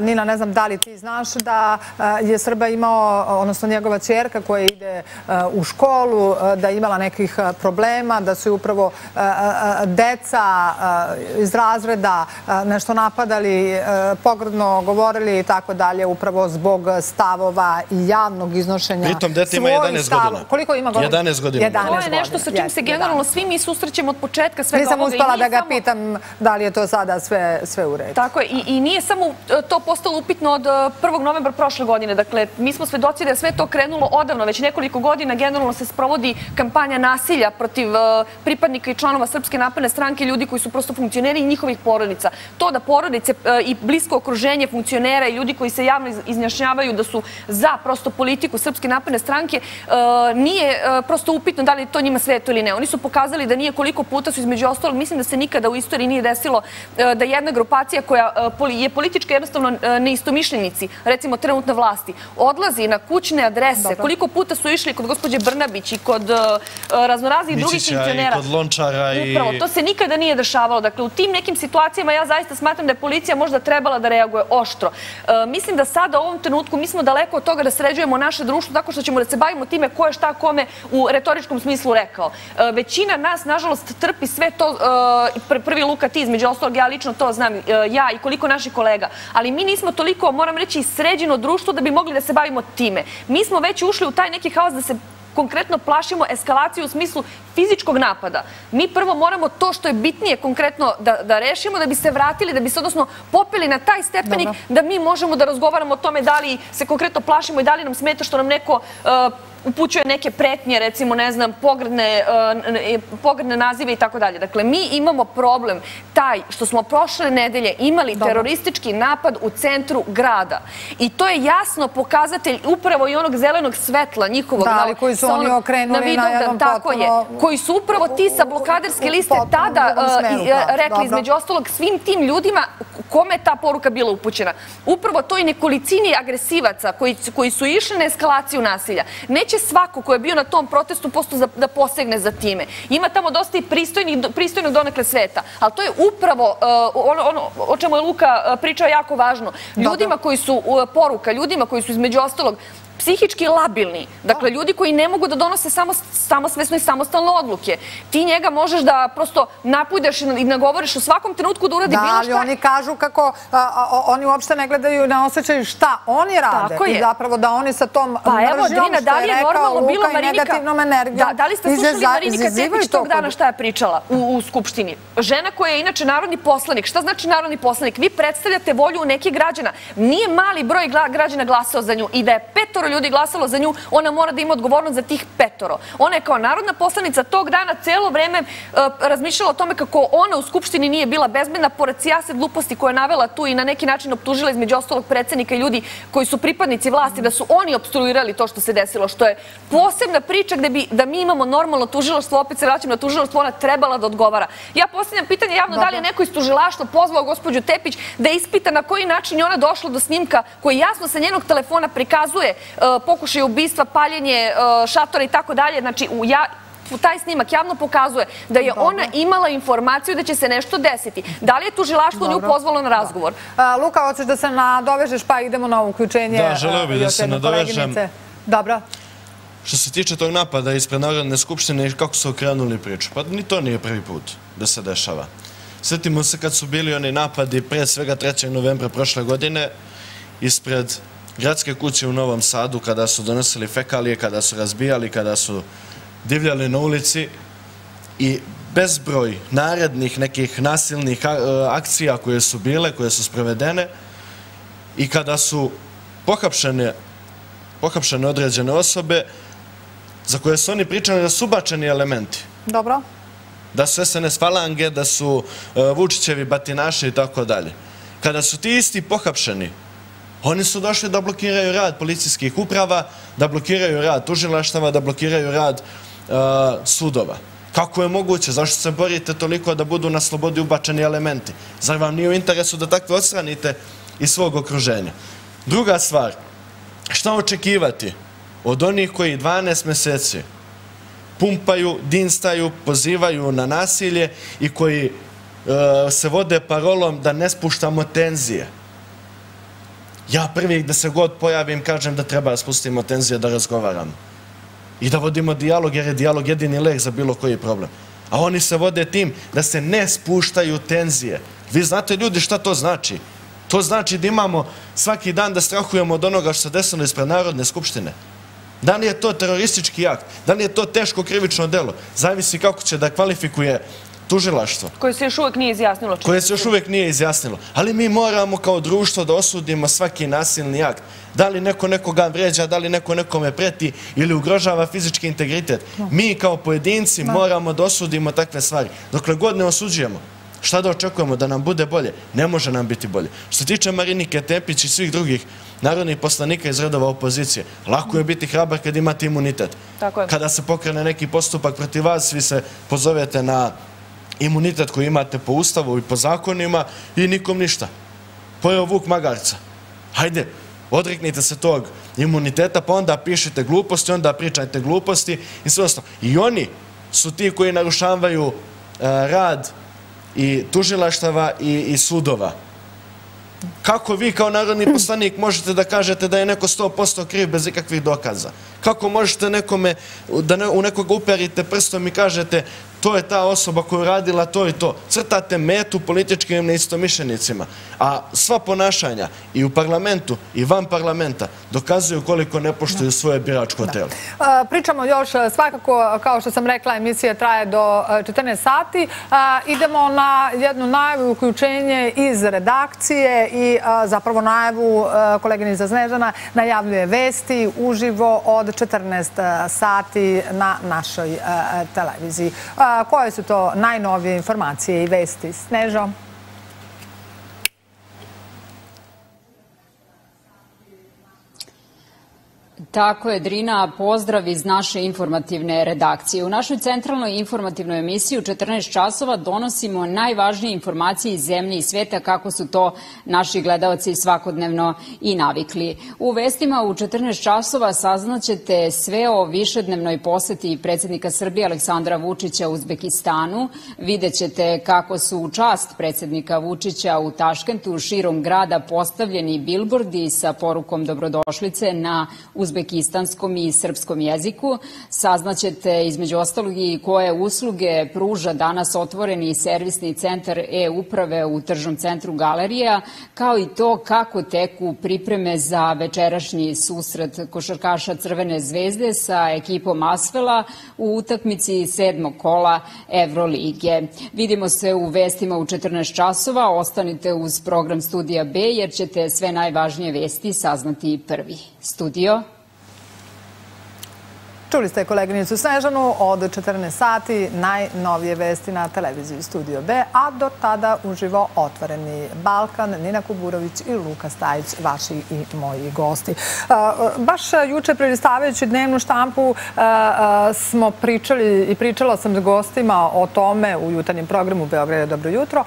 Nina, ne znam da li ti znaš da je Srba imao, odnosno njegova ćerka koja ide u školu, da je imala nekih problema, da su upravo deca iz razreda nešto napadali, pogrdno govorili i tako dalje, upravo zbog stavova i javnog iznošenja. Pritom dete ima 11 godina. Koliko ima godina? 11 godina. To je nešto sa čim se generalno svi mi susrećemo od početka svega ovoga. Nisam uspela da ga pitam da li je to sada sve u redu. Tako je. I nije samo to postalo upitno od 1. novembra prošle godine. Dakle, mi smo svedoci da je sve to krenulo odavno. Već nekoliko godina generalno se sprovodi kampanja nasilja protiv pripadnika i članova Srpske napredne stranke, ljudi koji su prosto funkcioneri i njihovih porodica. To da porodice i blisko okruženje funkcionera i ljudi koji se javno izjašnjavaju da su za prosto politiku Srpske napredne stranke, nije prosto upitno da li to njima sveto ili ne. Oni su pokazali da nije, koliko puta su između ostalog, mislim da se nikada u istoriji nije desilo da jedna grupacija koja je politička jednostavno neistomišljenici, recimo trenutna vlasti, odlazi na kućne adrese. Koliko puta su išli kod gospođe Brnabić i kod raznoraznih drugih funkcionera. I kod Lončara. Upravo, to se nikada nije dešavalo. Dakle, u tim nekim situacijama ja zaista smatram da je policija možda trebala da reaguje oštro. Mislim da sada u ovom trenutku mi smo daleko od toga da sređujemo naše društvo tako što ćemo da se bavimo time ko je šta kome u retoričkom smislu rekao. Većina nas, nažalost, trpi sve to, prvi Luka, ti između ostalog, ja lično to znam, ja i koliko naših kolega, ali mi nismo toliko, moram reći, sređeno društvo da bi mogli da se bavimo time. Mi smo već ušli u taj neki haos da se konkretno plašimo eskalaciju u smislu fizičkog napada. Mi prvo moramo to što je bitnije konkretno da rešimo, da bi se vratili, da bi se odnosno popeli na taj stepenik da mi možemo da razgovaramo o tome da li se konkretno plašimo i da li nam smeta što nam neko upućuje neke pretnje, recimo, ne znam, pogrdne nazive i tako dalje. Dakle, mi imamo problem taj što smo prošle nedelje imali teroristički napad u centru grada. I to je jasno pokazatelj upravo i onog zelenog svetla njihovog. Da, ali koji su oni okrenuli na jednom potpuno... Koji su upravo ti sa blokaderske liste tada rekli, između ostalog, svim tim ljudima kome je ta poruka bila upućena. Upravo toj nekolicini agresivaca koji su išli na eskalaciju nasilja. Neće svako ko je bio na tom protestu posto da posegne za time. Ima tamo dosta i pristojnog donekle sveta. Ali to je upravo ono o čemu je Luka pričao jako važno. Ljudima koji su poruka, ljudima koji su između ostalog psihički labilni. Dakle, ljudi koji ne mogu da donose samosvesno i samostalno odluke. Ti njega možeš da prosto napujdeš i nagovoriš u svakom trenutku da uradi bilo šta. Da, ali oni kažu kako oni uopšte ne gledaju, ne osjećaju šta oni rade. I zapravo da oni sa tom mržnjom, što je rekao Luka, i negativnom energijom. Da li ste slušali Marinika Tepić tog dana šta je pričala u Skupštini? Žena koja je inače narodni poslanik. Šta znači narodni poslanik? Vi predstavljate volju nekih građana. Nije mali broj građana glasao za nju i da je 5 ljudi glasalo za nju, ona mora da ima odgovornost za tih 5. Ona je kao narodna poslanica tog dana celo vreme razmišljala o tome kako ona u Skupštini nije bila bezbedna, pored sijaset gluposti koje je navela tu i na neki način optužila između ostalog predsjednika i ljudi koji su pripadnici vlasti, da su oni opstruirali to što se desilo, što je posebna priča gde bi, da mi imamo normalno tužilaštvo, opet se vraćam na tužilaštvo, ona trebala da odgovara. Ja postavljam pitanje javno da li je neko iz tužilaštva pozvao gospođu Tepić da ispita na koji način je ona došla do snimka koji jasno sa njenog telefona prikazuje pokušaj ubistva, paljenje šatora i tako dalje. Znači, taj snimak javno pokazuje da je ona imala informaciju da će se nešto desiti. Da li je tužilaštvo nju pozvalo na razgovor? Luka, hoćeš da se nadovežeš pa idemo na uključenje? Da, želeo bih da se nadovežem. Dobro. Što se tiče tog napada ispred Narodne skupštine i kako su okrenuli priču, pa ni to nije prvi put da se dešava. Sjetimo se kad su bili oni napadi pre svega 3. novembra prošle godine ispred gradske kuće u Novom Sadu, kada su donosili fekalije, kada su razbijali, kada su divljali na ulici. I bezbroj narednih nekih nasilnih akcija koje su bile, koje su sprovedene i kada su pohapšene određene osobe za koje su oni pričali da su ubačeni elementi. Dobro. Da su SNS falange, da su Vučićevi batinaši i tako dalje. Kada su ti isti pohapšeni, oni su došli da blokiraju rad policijskih uprava, da blokiraju rad tužilaštava, da blokiraju rad sudova. Kako je moguće? Zašto se borite toliko da budu na slobodi ubačeni elementi? Zar vam nije u interesu da takve odstranite iz svog okruženja? Druga stvar, šta očekivati od onih koji 12 meseci pumpaju, dinstaju, pozivaju na nasilje i koji se vode parolom da ne spuštamo tenzije? Ja prvi da se god pojavim kažem da treba da spustimo tenzije, da razgovaramo i da vodimo dijalog, jer je dijalog jedini lek za bilo koji problem. A oni se vode tim da se ne spuštaju tenzije. Vi znate, ljudi, šta to znači? To znači da imamo svaki dan da strahujemo od onoga što se desilo ispred Narodne skupštine. Da li je to teroristički akt? Da li je to teško krivično delo? Zavisi kako će da kvalifikuje tužilaštvo. Koje se još uvek nije izjasnilo. Koje se još uvek nije izjasnilo. Ali mi moramo kao društvo da osudimo svaki nasilni akt. Da li neko nekoga vređa, da li neko nekome preti ili ugrožava fizički integritet. Mi kao pojedinci moramo da osudimo takve stvari. Dokle god ne osuđujemo, šta da očekujemo? Da nam bude bolje? Ne može nam biti bolje. Što se tiče Marinike Tepić i svih drugih narodnih poslanika iz redova opozicije, lako je biti hrabar kad imate imunitet. Kada se pokrene neki postupak protiv vas, vi se pozovete na imunitet koji imate po ustavu i po zakonima i nikom ništa. Pojeo vuk magarca. Hajde, odreknite se tog imuniteta, pa onda pišite gluposti, onda pričajte gluposti i sve ostalo. I oni su ti koji narušavaju rad i tužilaštava i sudova. Kako vi kao narodni poslanik možete da kažete da je neko 100% kriv bez ikakvih dokaza? Kako možete da u nekoga uperite prstom i kažete to je ta osoba koja je radila to i to? Crtate metu političkim neistomišljenicima. A sva ponašanja i u parlamentu i van parlamenta dokazuju koliko ne poštuju svoje biračko telo. Pričamo još svakako, kao što sam rekla, emisija traje do 14 sati. Idemo na jednu najavu, uključenje iz redakcije i zapravo najavu koleginica Snežana najavljuje vesti uživo od 14 sati na našoj televiziji. Koje su to najnovije informacije i vesti? Snežo? Tako je, Drina, pozdrav iz naše informativne redakcije. U našoj centralnoj informativnoj emisiji u 14 časova donosimo najvažnije informacije iz zemlje i sveta kako su to naši gledalci svakodnevno i navikli. U vestima u 14 časova saznaćete sve o višednevnoj poseti predsjednika Srbije Aleksandra Vučića u Uzbekistanu. Videćete kako su u čast predsjednika Vučića u Taškentu širom grada postavljeni bilbordi sa porukom dobrodošlice na uzbekistanskom i srpskom jeziku. Saznaćete između ostalog i koje usluge pruža danas otvoreni servisni centar e-uprave u tržnom centru Galerija, kao i to kako teku pripreme za večerašnji susret košarkaša Crvene zvezde sa ekipom Asvela u utakmici 7. kola Evrolige. Vidimo se u vestima u 14 časova. Ostanite uz program Studija B jer ćete sve najvažnije vesti saznati prvi. Studio. Čuli ste koleginicu Snežanu od 14 sati, najnovije vesti na televiziji Studio B, a do tada uživo Otvoreni Balkan, Nina Kuburović i Luka Stajić, vaši i moji gosti. Baš juče prelistavajući dnevnu štampu smo pričali i pričala sam s gostima o tome u jutarnjem programu Beograd je dobro jutro,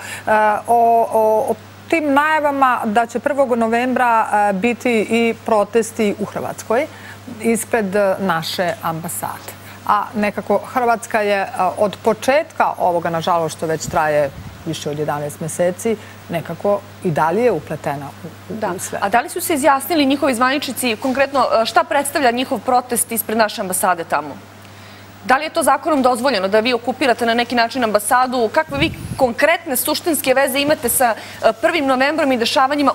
o tim najavama da će 1. novembra biti i protesti u Hrvatskoj ispred naše ambasade. A nekako Hrvatska je od početka ovoga, nažalost što već traje više od 11 meseci, nekako i dalje je upletena u sve. A da li su se izjasnili njihovi zvaničnici konkretno šta predstavlja njihov protest ispred naše ambasade tamo? Da li je to zakonom dozvoljeno da vi okupirate na neki način ambasadu? Kakve vi konkretne suštinske veze imate sa 1. novembrom i dešavanjima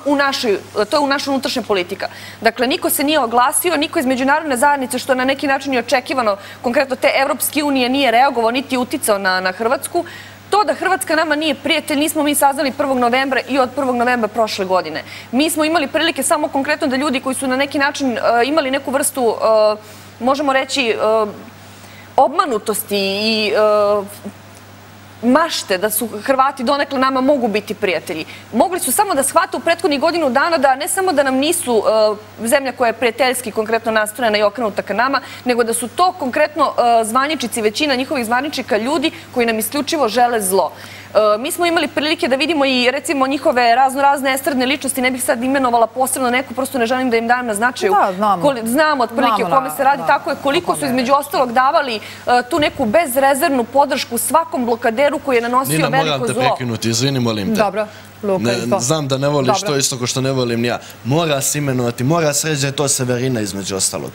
to je u naša unutrašnja politika. Dakle, niko se nije oglasio, niko iz međunarodne zajednice, što je na neki način i očekivano, konkretno te Evropske unije, nije reagovao niti uticao na Hrvatsku. To da Hrvatska nama nije prijatelj, nismo mi saznali 1. novembra i od 1. novembra prošle godine. Mi smo imali prilike samo konkretno da ljudi koji su na neki način imali neku vrstu, možemo reći, obmanutosti i mašte da su Hrvati donekle nama mogu biti prijatelji. Mogli su samo da shvate u prethodnih godinu dana da ne samo da nam nisu zemlja koja je prijateljski konkretno nastrojena i okrenuta ka nama, nego da su to konkretno zvaničici, većina njihovih zvaničnika ljudi koji nam isključivo žele zlo. Mi smo imali prilike da vidimo i recimo njihove razne estradne ličnosti, ne bih sad imenovala posebno neku, prosto ne želim da im dajem na značaju. Znamo otprilike o kome se radi, tako je koliko su između ostalog davali tu neku bezrezervnu podršku svakom blokaderu koji je nanosio veliko zlo. Nina, moram te prekinuti, izvini, molim te. Dobro. Znam da ne voliš to isto ko što ne volim ni ja. Mora se imenovati, mora se reći da je to Severina između ostalog.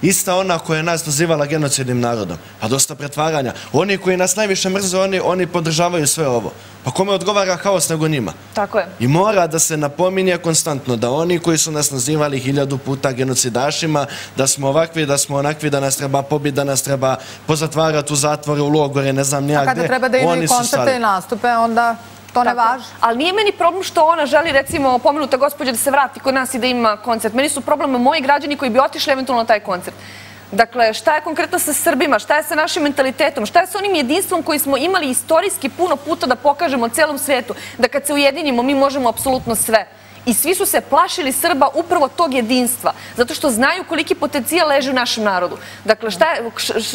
Ista ona koja je nas nazivala genocidnim narodom. Pa dosta pretvaranja. Oni koji nas najviše mrze, oni podržavaju sve ovo. Pa kome odgovara haos nego njima? Tako je. I mora da se napominje konstantno da oni koji su nas nazivali 1000 puta genocidašima, da smo ovakvi, da smo onakvi, da nas treba pobiti, da nas treba pozatvarati u zatvore, u logore, ne znam nijak gde. A kada treba da imaju koncerte i nastupe, onda to ne važi. Ali nije meni problem što ona želi, recimo, pomenuta gospođa da se vrati kod nas i da ima koncert. Meni su problem moji građani koji bi otišli eventualno na taj koncert. Dakle, šta je konkretno sa Srbima, šta je sa našim mentalitetom, šta je sa onim jedinstvom koji smo imali istorijski puno puta da pokažemo celom svetu, da kad se ujedinimo mi možemo apsolutno sve. I svi su se plašili Srba upravo tog jedinstva, zato što znaju koliki potencijal leži u našem narodu. Dakle,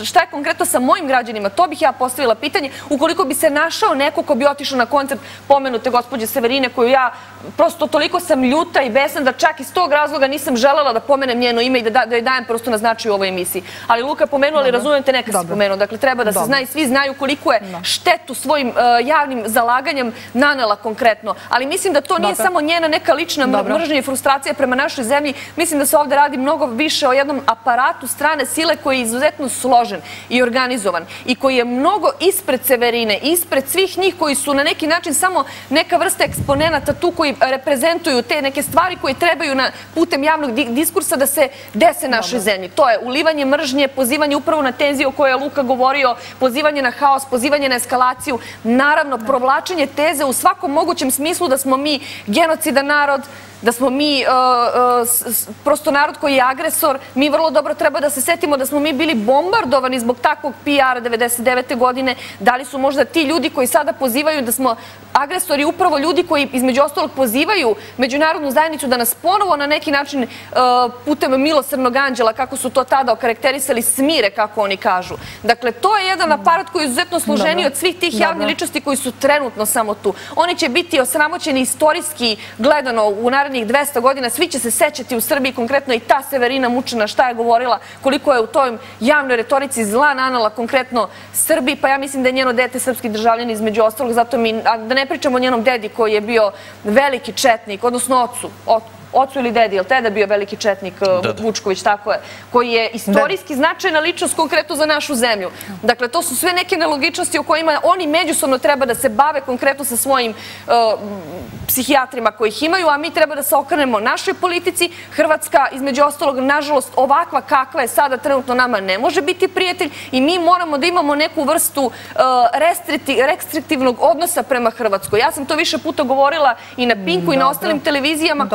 šta je konkretno sa mojim građanima? To bih ja postavila pitanje. Ukoliko bi se našao neko ko bi otišao na koncert pomenute gospođe Severine, koju ja prosto toliko sam ljuta i besna da čak iz tog razloga nisam želela da pomenem njeno ime i da joj dajem prosto na značaju u ovoj emisiji. Ali Luka je pomenuo, ali razumete, neka se pomenuo. Dakle, treba da se zna i svi znaju koliko je štetu svojim javnim zalaganjem nanela konkretno. Ali mislim da to nije samo njena neka lična mržnja i frustracija prema našoj zemlji. Mislim da se ovde radi mnogo više o jednom aparatu strane sile koji je izuzetno složen i organizovan i koji je mnogo ispred Severine, ispred svih njih koji su na neki način samo neka vrsta eksponenata tu koji reprezentuju te neke stvari koje trebaju putem javnog diskursa da se dese našoj zemlji. To je ulivanje mržnje, pozivanje upravo na tenziju o kojoj je Luka govorio, pozivanje na haos, pozivanje na eskalaciju, naravno provlačenje teze u svakom mogućem smislu da smo mi genocidan narod, da smo mi prosto narod koji je agresor. Mi vrlo dobro treba da se setimo da smo mi bili bombardovani zbog takvog PR-a 1999. godine. Da li su možda ti ljudi koji sada pozivaju da smo agresori upravo ljudi koji između ostalog pozivaju međunarodnu zajednicu da nas ponovo na neki način putem milosrdnog anđela, kako su to tada okarakterisali, smire, kako oni kažu. Dakle, to je jedan aparat koji je izuzetno složeniji od svih tih javnih ličnosti koji su trenutno samo tu. Oni će biti osramoćeni istorijski gledano u narednih 200 godina. Svi će se sećati u Srbiji, konkretno i ta Severina mučena, šta je govorila, koliko je u toj javnoj retorici zla nanela konkretno Srbiji, pa ja mislim da je njeno dete srpski državljan između ostalog, zato da ne pričamo o njenom dedi koji je bio veliki četnik, odnosno ocu ili dedi, je li teda bio veliki četnik Vučković, tako je, koji je istorijski značajna ličnost konkretno za našu zemlju. Dakle, to su sve neke nelogičnosti o kojima oni međusobno treba da se bave konkretno sa svojim psihijatrima kojih imaju, a mi treba da se okrenemo našoj politici. Hrvatska, između ostalog, nažalost, ovakva kakva je sada trenutno nama ne može biti prijatelj i mi moramo da imamo neku vrstu restriktivnog odnosa prema Hrvatskoj. Ja sam to više puta govorila i na Pinku i na ostalim televizijama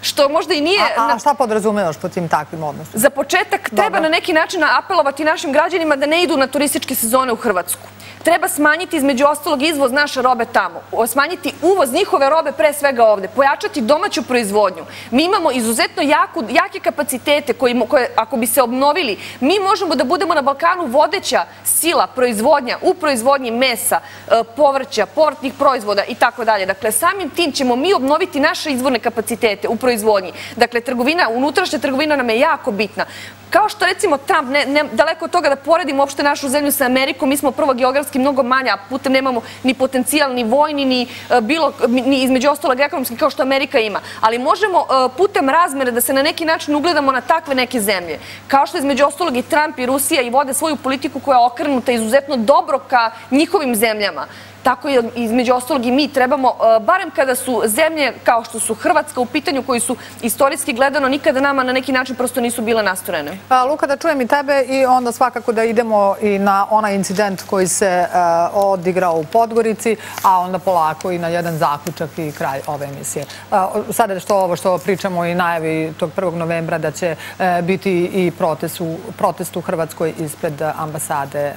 što možda i nije... A šta podrazumevaš po tim takvim odnosima? Za početak treba na neki način apelovati našim građanima da ne idu na turističke sezone u Hrvatsku. Treba smanjiti između ostalog izvoz naše robe tamo, smanjiti uvoz njihove robe pre svega ovde, pojačati domaću proizvodnju. Mi imamo izuzetno jake kapacitete koje, ako bi se obnovili, mi možemo da budemo na Balkanu vodeća sila proizvodnja u proizvodnji mesa, povrća, povrtnih proizvoda i tako dalje. Dakle, samim tim ćemo mi obnoviti naše izvorne kapacitete u proizvodnji. Dakle, unutrašnja trgovina nam je jako bitna. Kao što recimo Trump, daleko od toga da poredimo uopšte našu zemlju sa Amerikom, mi smo prvo geografski mnogo manja, a putem nemamo ni potencijal, ni vojni, ni između ostalog ekonomski kao što Amerika ima. Ali možemo putem razmere da se na neki način ugledamo na takve neke zemlje. Kao što između ostalog i Trump i Rusija i vode svoju politiku koja je okrenuta izuzetno dobro ka njihovim zemljama. tako između ostalog i mi trebamo, barem kada su zemlje kao što su Hrvatska u pitanju, koji su istorijski gledano nikada nama na neki način prosto nisu bile nastrojene. Luka, da čujem i tebe i onda svakako da idemo i na onaj incident koji se odigrao u Podgorici, a onda polako i na jedan zaključak i kraj ove emisije. Sada što pričamo i najavi tog 1. novembra da će biti i protest u Hrvatskoj ispred ambasade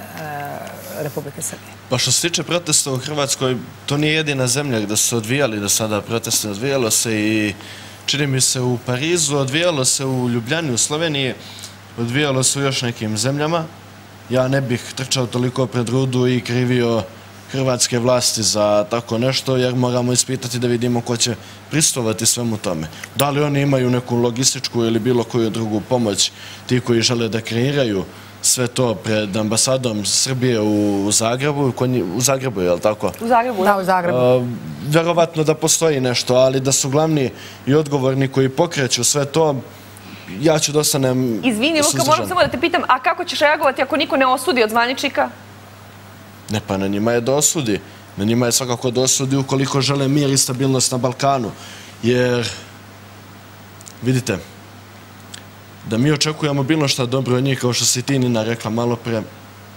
Republike Srbije. Pa što se tiče protesta u Hrvatskoj, to nije jedina zemlja gdje su se odvijali do sada proteste. Odvijalo se i, čini mi se, u Parizu, odvijalo se u Ljubljani, u Sloveniji, odvijalo se u još nekim zemljama. Ja ne bih trčao toliko pred rudu i krivio hrvatske vlasti za tako nešto, jer moramo ispitati da vidimo ko će pristovati svemu tome. Da li oni imaju neku logističku ili bilo koju drugu pomoć, ti koji žele da kreiraju sve to pred ambasadom Srbije u Zagrebu. U Zagrebu, je li tako? U Zagrebu, da. U Zagrebu. Vjerovatno da postoji nešto, ali da su glavni i odgovorni koji pokreću sve to, ja ću da ostanem suzdržan. Izvini, Luka, moram samo da te pitam, a kako ćeš reagovati ako niko ne osudi od zvaničnika? Ne, pa na njima je da osudi. Na njima je svakako da osudi ukoliko žele mir i stabilnost na Balkanu. Jer, vidite, da mi očekujemo bilo šta dobro od njih, kao što si ti, Nina, rekla malo pre,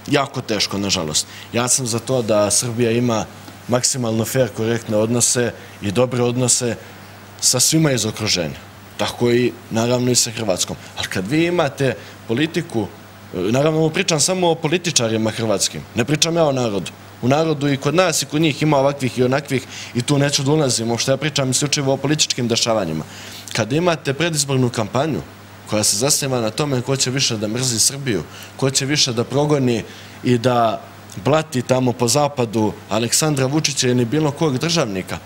jako teško, nažalost. Ja sam za to da Srbija ima maksimalno fair, korektne odnose i dobre odnose sa svima iz okruženja. Tako i, naravno, i sa Hrvatskom. Ali kad vi imate politiku, naravno, pričam samo o političarima hrvatskim, ne pričam ja o narodu. U narodu i kod nas i kod njih ima ovakvih i onakvih i tu neću da ulazim, što ja pričam isključivo o političkim dešavanjima. Kada imate predizbornu kampanju koja se zasniva na tome ko će više da mrzi Srbiju, ko će više da progoni i da blati tamo po zapadu Aleksandra Vučića ili bilo kog državnika,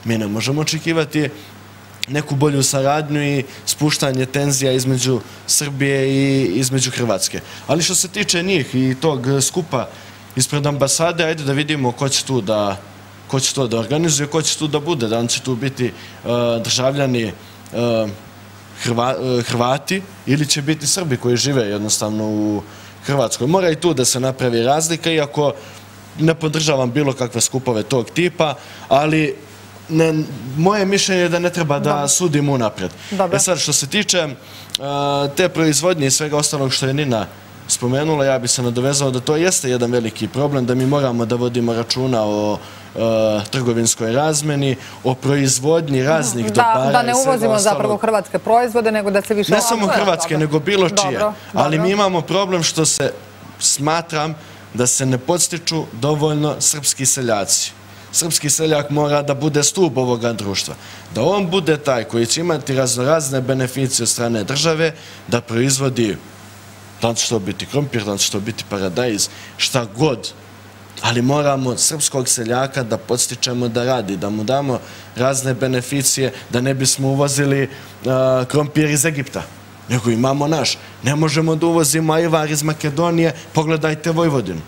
mi ne možemo očekivati neku bolju saradnju i spuštanje tenzija između Srbije i između Hrvatske. Ali što se tiče njih i tog skupa ispred ambasade, ajde da vidimo ko će to da organizuje, ko će tu da bude, da li će tu biti državljani Hrvati ili će biti Srbi koji žive jednostavno u Hrvatskoj. Mora i tu da se napravi razlika, iako ne podržavam bilo kakve skupove tog tipa, ali moje mišljenje je da ne treba da sudimo unapred. Sad, što se tiče te proizvodnje i svega ostalog što je Nina spomenula, ja bi se nadovezao da to jeste jedan veliki problem, da mi moramo da vodimo računa o trgovinskoj razmeni, o proizvodnji raznih dobara i svega ostalog. Da ne uvozimo zapravo hrvatske proizvode, nego da se više... Ne samo hrvatske, nego bilo čije. Ali mi imamo problem što se smatram da se ne podstiču dovoljno srpski seljaci. Srpski seljak mora da bude stup ovoga društva. Da on bude taj koji će imati raznorazne beneficije od strane države, da proizvodi, da li će to biti krompir, da li će to biti paradajz, šta god. Ali moramo srpskog seljaka da podstičemo da radi, da mu damo razne beneficije, da ne bismo uvozili krompir iz Egipta, nego imamo naš. Ne možemo da uvozimo ajvar iz Makedonije, pogledajte Vojvodinu.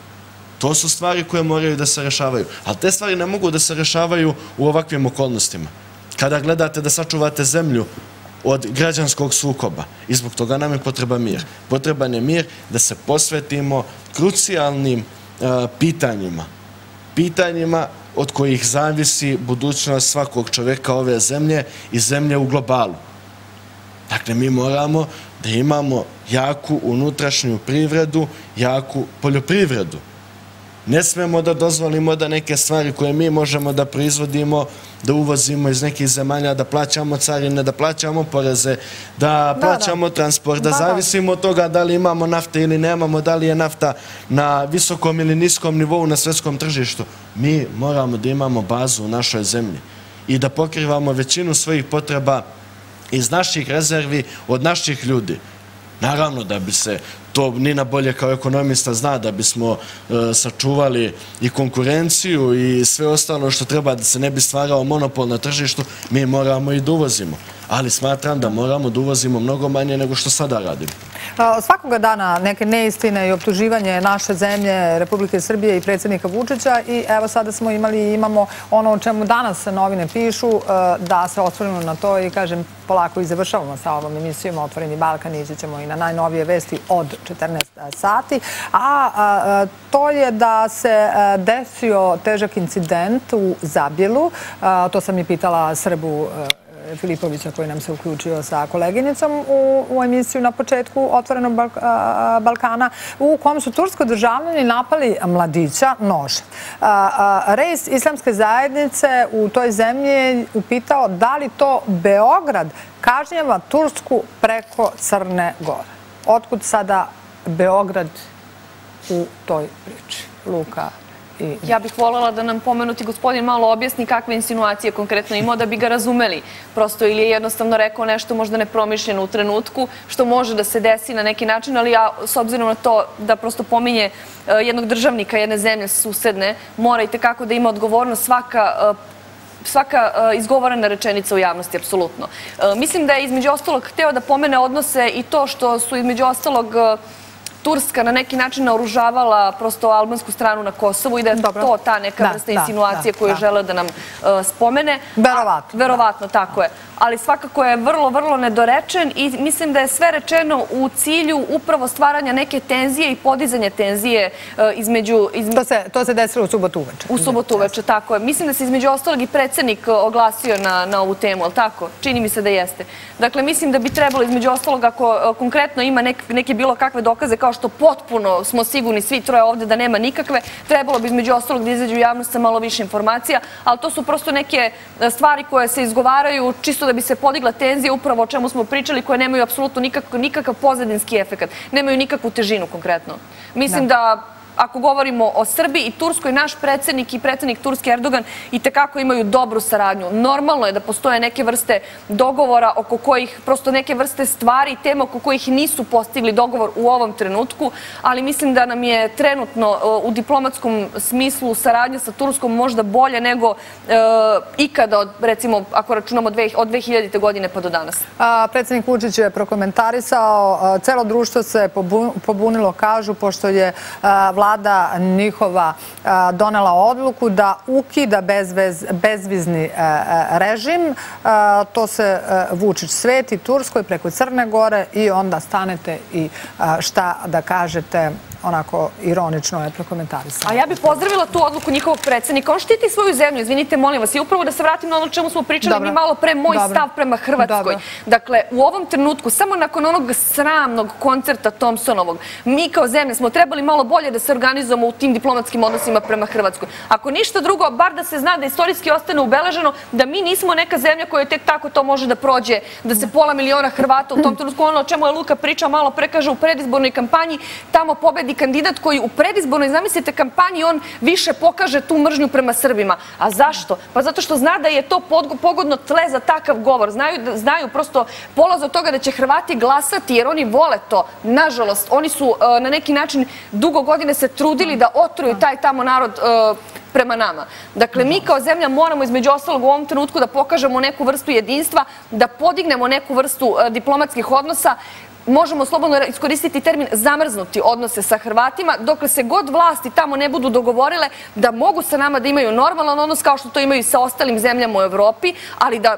To su stvari koje moraju da se rešavaju. Ali te stvari ne mogu da se rešavaju u ovakvim okolnostima. Kada gledate da sačuvate zemlju od građanskog sukoba i zbog toga nam je potreban mir. Potreban je mir da se posvetimo krucijalnim pitanjima. Pitanjima od kojih zavisi budućnost svakog čoveka ove zemlje i zemlje u globalu. Dakle, mi moramo da imamo jaku unutrašnju privredu, jaku poljoprivredu. Ne smemo da dozvolimo da neke stvari koje mi možemo da proizvodimo, da uvozimo iz nekih zemalja, da plaćamo carine, da plaćamo poreze, da plaćamo transport, da zavisimo od toga da li imamo nafte ili nemamo, da li je nafta na visokom ili niskom nivou na svetskom tržištu. Mi moramo da imamo bazu u našoj zemlji i da pokrivamo većinu svojih potreba iz naših rezervi, od naših ljudi. Naravno da bi se, to Nina bolje kao ekonomista zna, da bismo sačuvali i konkurenciju i sve ostalo što treba da se ne bi stvarao monopol na tržištu, mi moramo i da uvozimo. Ali smatram da moramo da uvozimo mnogo manje nego što sada radimo. Svakoga dana neke neistine i optuživanje naše zemlje, Republike Srbije i predsjednika Vučića i evo sada smo imali i imamo ono o čemu danas novine pišu, da se osvrnemo na to i kažem polako i završavamo sa ovom emisijom Otvoreni Balkan, ići ćemo i na najnovije vesti od 14 sati, a to je da se desio težak incident u Zabjelu, to sam i pitala Srbu Filipovića koji nam se uključio sa koleginicom u emisiju na početku Otvorenog Balkana, u kom su tursko državljani napali mladića nožem. Rejs Islamske zajednice u toj zemlji je upitao da li to Beograd kažnjava Tursku preko Crne Gore. Otkud sada Beograd u toj priči? Luka? Ja bih voljela da nam pomenuti gospodin malo objasni kakve insinuacije konkretno imao da bi ga razumeli. Prosto ili je jednostavno rekao nešto možda nepromišljeno u trenutku, što može da se desi na neki način, ali ja s obzirom na to da prosto pominje jednog državnika jedne zemlje susedne, mora i tekako da ima odgovornost svaka izgovorena rečenica u javnosti, apsolutno. Mislim da je između ostalog hteo da pomene odnose i to što su između ostalog Turska na neki način naoružavala prosto albansku stranu na Kosovu i da je to ta neka vrsta insinuacije koju žele da nam spomene. Verovatno. Verovatno, tako je. Ali svakako je vrlo, vrlo nedorečen i mislim da je sve rečeno u cilju upravo stvaranja neke tenzije i podizanja tenzije između... To se desilo u subotu uveče. U subotu uveče, tako je. Mislim da se između ostalog i predsjednik oglasio na ovu temu, ali tako? Čini mi se da jeste. Dakle, mislim da bi trebalo između ostalog, ako konkretno ima neke bilo kakve dokaze, kao što potpuno smo sigurni svi troje ovdje da nema nikakve, trebalo bi između ostalog da izađu u javnost sa malo više informacija, ali to su prosto neke stvari koje se izgovaraju čisto da bi se podigla tenzija, upravo o čemu smo pričali, koje nemaju apsolutno nikakav pozadinski efekat, nemaju nikakvu težinu konkretno. Mislim da ako govorimo o Srbiji i Turskoj, naš predsjednik i predsjednik Turske Erdogan i tekako imaju dobru saradnju. Normalno je da postoje neke vrste dogovora oko kojih, prosto neke vrste stvari i tema oko kojih nisu postigli dogovor u ovom trenutku, ali mislim da nam je trenutno u diplomatskom smislu saradnja sa Turskom možda bolje nego ikada, recimo, ako računamo od 2000. godine pa do danas. Predsjednik Vučić je prokomentarisao, celo društvo se pobunilo, kažu, pošto je vlada njihova donela odluku da ukida bezvizni režim. To se Vučić sveti Turskoj preko Crne Gore i onda stanete i šta da kažete, onako ironično je prokomentarisano. A ja bih pozdravila tu odluku njihovog predsjednika. On štiti svoju zemlju, izvinite, molim vas. I upravo da se vratim na ono čemu smo pričali mi malo pre, moj stav prema Hrvatskoj. Dakle, u ovom trenutku, samo nakon onog sramnog koncerta Thompsonovog, mi kao zemlje smo trebali malo bolje da se organizujemo u tim diplomatskim odnosima prema Hrvatskoj. Ako ništa drugo, bar da se zna da istorijski ostane ubeleženo da mi nismo neka zemlja koja tek tako to može da prođe, da se pola miliona Hrvata u tom trenutku, ono o čemu je Luka pričao malo pre, kaže u predizbornoj kampanji, tamo pobedi kandidat koji u predizbornoj, zamislite, kampanji on više pokaže tu mržnju prema Srbima. A zašto? Pa zato što zna da je to pogodno tle za takav govor. Znaju prosto polaz od toga da će Hrvati glasati jer oni vole to. Nažalost, oni su na neki način dugo godine se trudili da otruju taj tamo narod prema nama. Dakle, mi kao zemlja moramo između ostalog u ovom trenutku da pokažemo neku vrstu jedinstva, da podignemo neku vrstu diplomatskih odnosa. Možemo slobodno iskoristiti termin zamrznuti odnose sa Hrvatima, dokle se god vlasti tamo ne budu dogovorile da mogu sa nama da imaju normalan odnos kao što to imaju i sa ostalim zemljama u Evropi, ali da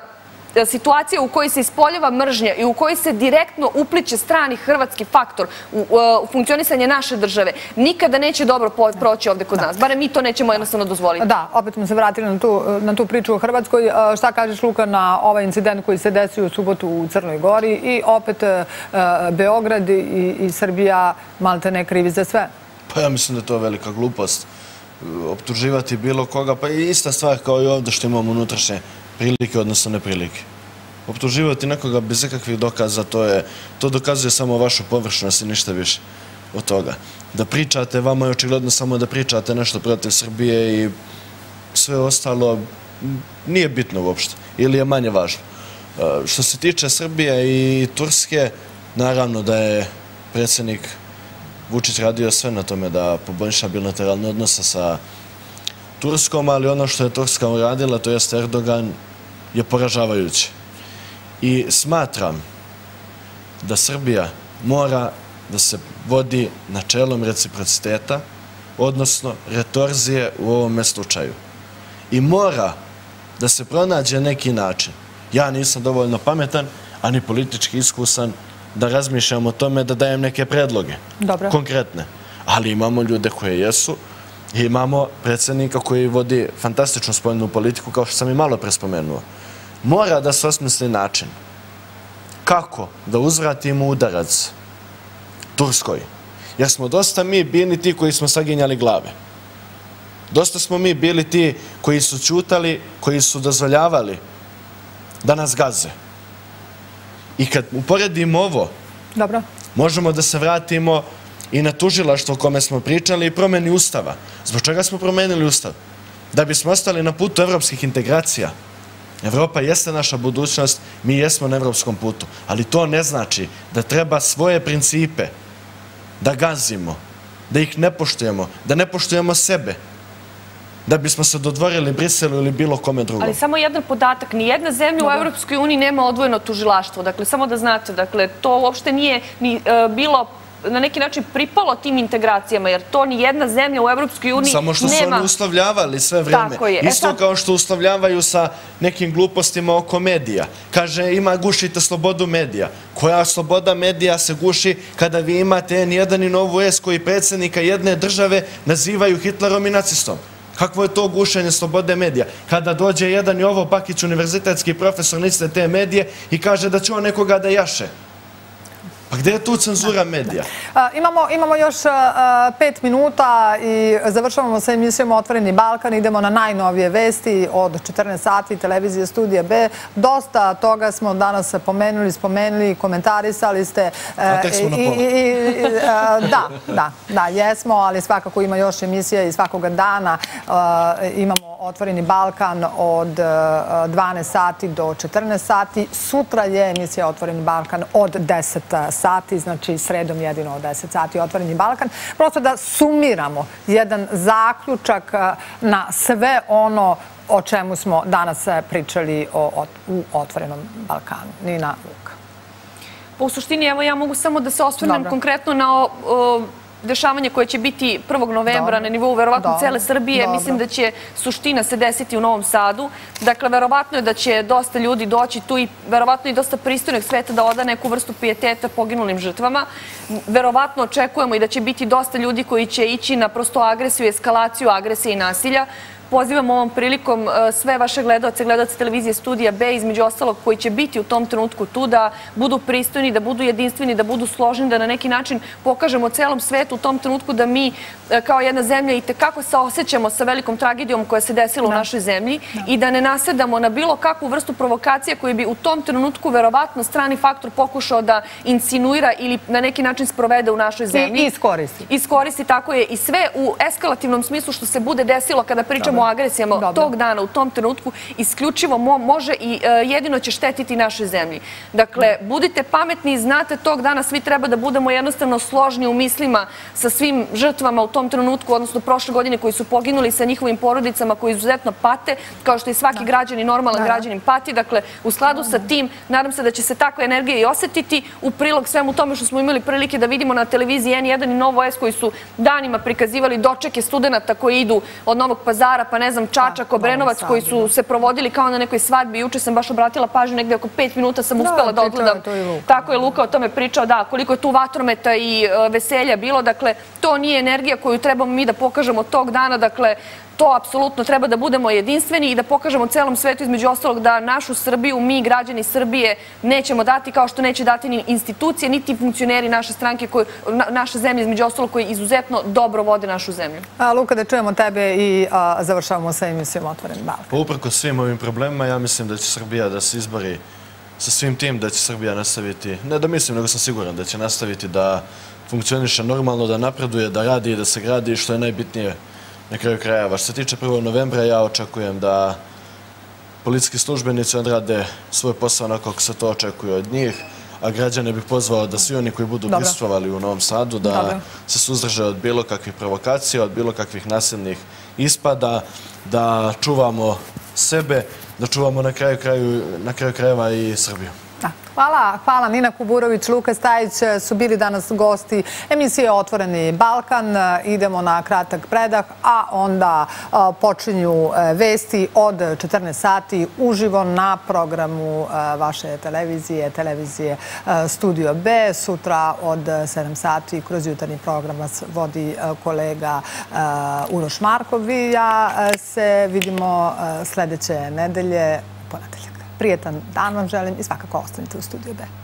situacija u kojoj se ispoljava mržnja i u kojoj se direktno upliče strani hrvatski faktor u funkcionisanje naše države, nikada neće dobro proći ovde kod nas. Barem mi to nećemo jednostavno dozvoliti. Da, opet smo se vratili na tu priču o Hrvatskoj. Šta kažeš, Luka, na ovaj incident koji se desio u subotu u Crnoj Gori i opet Beograd i Srbija malte ne krivi za sve? Pa ja mislim da je to velika glupost. Optuživati bilo koga, pa i ista stvar kao i ovdje što imamo unutrašnje prilike, odnosno neprilike. Optuživati nekoga bez ikakvih dokaza, to dokazuje samo vašu površnost i ništa više od toga. Da pričate, vama je očigledno samo da pričate nešto protiv Srbije i sve ostalo nije bitno uopšte ili je manje važno. Što se tiče Srbije i Turske, naravno da je predsjednik Vučić radio sve na tome da poboljša bilateralne odnose sa Turskom, ali ono što je Turska uradila, to jest Erdogan, je poražavajuće. I smatram da Srbija mora da se vodi načelom reciprociteta, odnosno retorzije u ovome slučaju. I mora da se pronađe neki način. Ja nisam dovoljno pametan, ani politički iskusan da razmišljam o tome da dajem neke predloge, konkretne. Ali imamo ljude koje jesu i imamo predsjednika koji vodi fantastičnu spoljnu politiku, kao što sam i malo pre spomenuo. Mora da se osmisli način kako da uzvratimo udarac Turskoj. Jer smo dosta mi bili ti koji smo saginjali glave. Dosta smo mi bili ti koji su ćutali, koji su dozvoljavali da nas gaze. I kad uporedimo ovo, možemo da se vratimo i na tužilaštvo o kome smo pričali i promeni Ustava. Zbog čega smo promenili Ustav? Da bismo ostali na putu evropskih integracija. Evropa jeste naša budućnost, mi jesmo na evropskom putu. Ali to ne znači da treba svoje principe da gazimo, da ih ne poštujemo, da ne poštujemo sebe, da bismo se dodvorili Briselu ili bilo kome drugom. Ali samo jedan podatak, nijedna zemlja u Evropskoj uniji nema odvojeno tužilaštvo. Dakle, samo da znate, dakle, to uopšte nije bilo na neki način pripalo tim integracijama, jer to ni jedna zemlja u Evropskoj uniji nema. Samo što su oni uslovljavali sve vreme. Isto kao što uslovljavaju sa nekim glupostima oko medija. Kaže, gušite slobodu medija. Koja sloboda medija se guši kada vi imate N1 i Novu S koji predsjednika jedne države nazivaju Hitlerom i nacistom? Kakvo je to gušenje slobode medija? Kada dođe jedan Jovo Bakić, univerzitetski profesor na iste te medije i kaže da će on nekoga da jaše. Pa gde je tu cenzura medija? Imamo još 5 minuta i završavamo sa emisijom Otvoreni Balkan. Idemo na najnovije vesti od 14 sati, televizije Studija B. Dosta toga smo danas spomenuli, komentarisali ste. A tek smo na pola. Da, jesmo, ali svakako ima još emisija i svakoga dana imamo Otvoreni Balkan od 12 sati do 14 sati. Sutra je emisija Otvoreni Balkan od 10 sati, znači sredom jedino od 10 sati Otvoreni Balkan. Prosto da sumiramo jedan zaključak na sve ono o čemu smo danas pričali u Otvorenom Balkanu. Nina, Luka. Pa u suštini, evo ja mogu samo da se osvrnem konkretno na dešavanje koje će biti 1. novembra na nivou verovatno cele Srbije. Mislim da će suština se desiti u Novom Sadu. Dakle, verovatno je da će dosta ljudi doći tu i verovatno i dosta pristojnog sveta da oda neku vrstu pijeteta poginulim žrtvama. Verovatno očekujemo i da će biti dosta ljudi koji će ići na prosto agresiju, eskalaciju agresije i nasilja. Pozivam ovom prilikom sve vaše gledaoce televizije Studija B, između ostalog koji će biti u tom trenutku tu, da budu pristojni, da budu jedinstveni, da budu složni, da na neki način pokažemo celom svetu u tom trenutku da mi kao jedna zemlja i tekako se osjećamo sa velikom tragedijom koja se desila u našoj zemlji i da ne nasedamo na bilo kakvu vrstu provokacije koju bi u tom trenutku verovatno strani faktor pokušao da insinuira ili na neki način sprovede u našoj zemlji. I iskoristi. Iskoristi, tako je, i sve u eskalativnom smislu što se bude desilo kada pričamo o agresijama tog dana, u tom trenutku, isključivo može i jedino će štetiti našoj zemlji. Dakle, budite pametni i znate tog dana svi treba da budemo jednostavno složni u mislima sa svim žrtvama u tom trenutku, odnosno prošle godine koji su poginuli, sa njihovim porodicama koji izuzetno pate, kao što i svaki građanin, normalan građanin pati. Dakle, u skladu sa tim, nadam se da će se takva energija i osjetiti u prilog svemu tome što smo imali prilike da vidimo na televiziji N1 i Novo S koji su danima prikazivali dočeke studenta koji idu od Novog Pazara, pa ne znam, Čačak, Obrenovac, koji su se provodili kao na nekoj svadbi. Juče sam baš obratila pažnju, negde oko 5 minuta sam uspela da odgledam. Tako je Luka o tome pričao, da, koliko je tu vatrometa i veselja bilo. Dakle, to nije energija koju trebamo mi da pokažemo tog dana. Dakle, to apsolutno treba da budemo jedinstveni i da pokažemo celom svetu, između ostalog, da našu Srbiju, mi, građani Srbije, nećemo dati, kao što neće dati ni institucije, niti funkcioneri naše stranke, naše zemlje, između ostalog, koji izuzetno dobro vode našu zemlju. Luka, da čujemo tebe i završavamo sa emisijom Otvoren Balkan. Pa uprkos svim ovim problemima, ja mislim da će Srbija da se izbori sa svim tim, da će Srbija nastaviti, ne da mislim, nego sam siguran da će nastaviti da funkcioniše normalno, da napreduje, da radi i da se gradi, što je najbitnije na kraju krajeva. Što se tiče 1. novembra, ja očekujem da policijski službenici odrade svoj posao onako kako se to očekuje od njih, a građane bih pozvao da svi oni koji budu prisustvovali u Novom Sadu, da se suzdrže od bilo kakvih provokacija, od bilo kakvih nasilnih ispada, da čuvamo sebe, da čuvamo na kraju krajeva i Srbiju. Hvala. Nina Kuburović, Luka Stajić su bili danas gosti emisije Otvoreni Balkan. Idemo na kratak predah, a onda počinju vesti od 14 sati uživo na programu vaše televizije Studio B. Sutra od 7 sati kroz jutarnji program vas vodi kolega Uroš Markov. Ja se vidimo sledeće nedelje, ponedeljak. Prijetan dan vam želim i svakako ostanite u Studio B.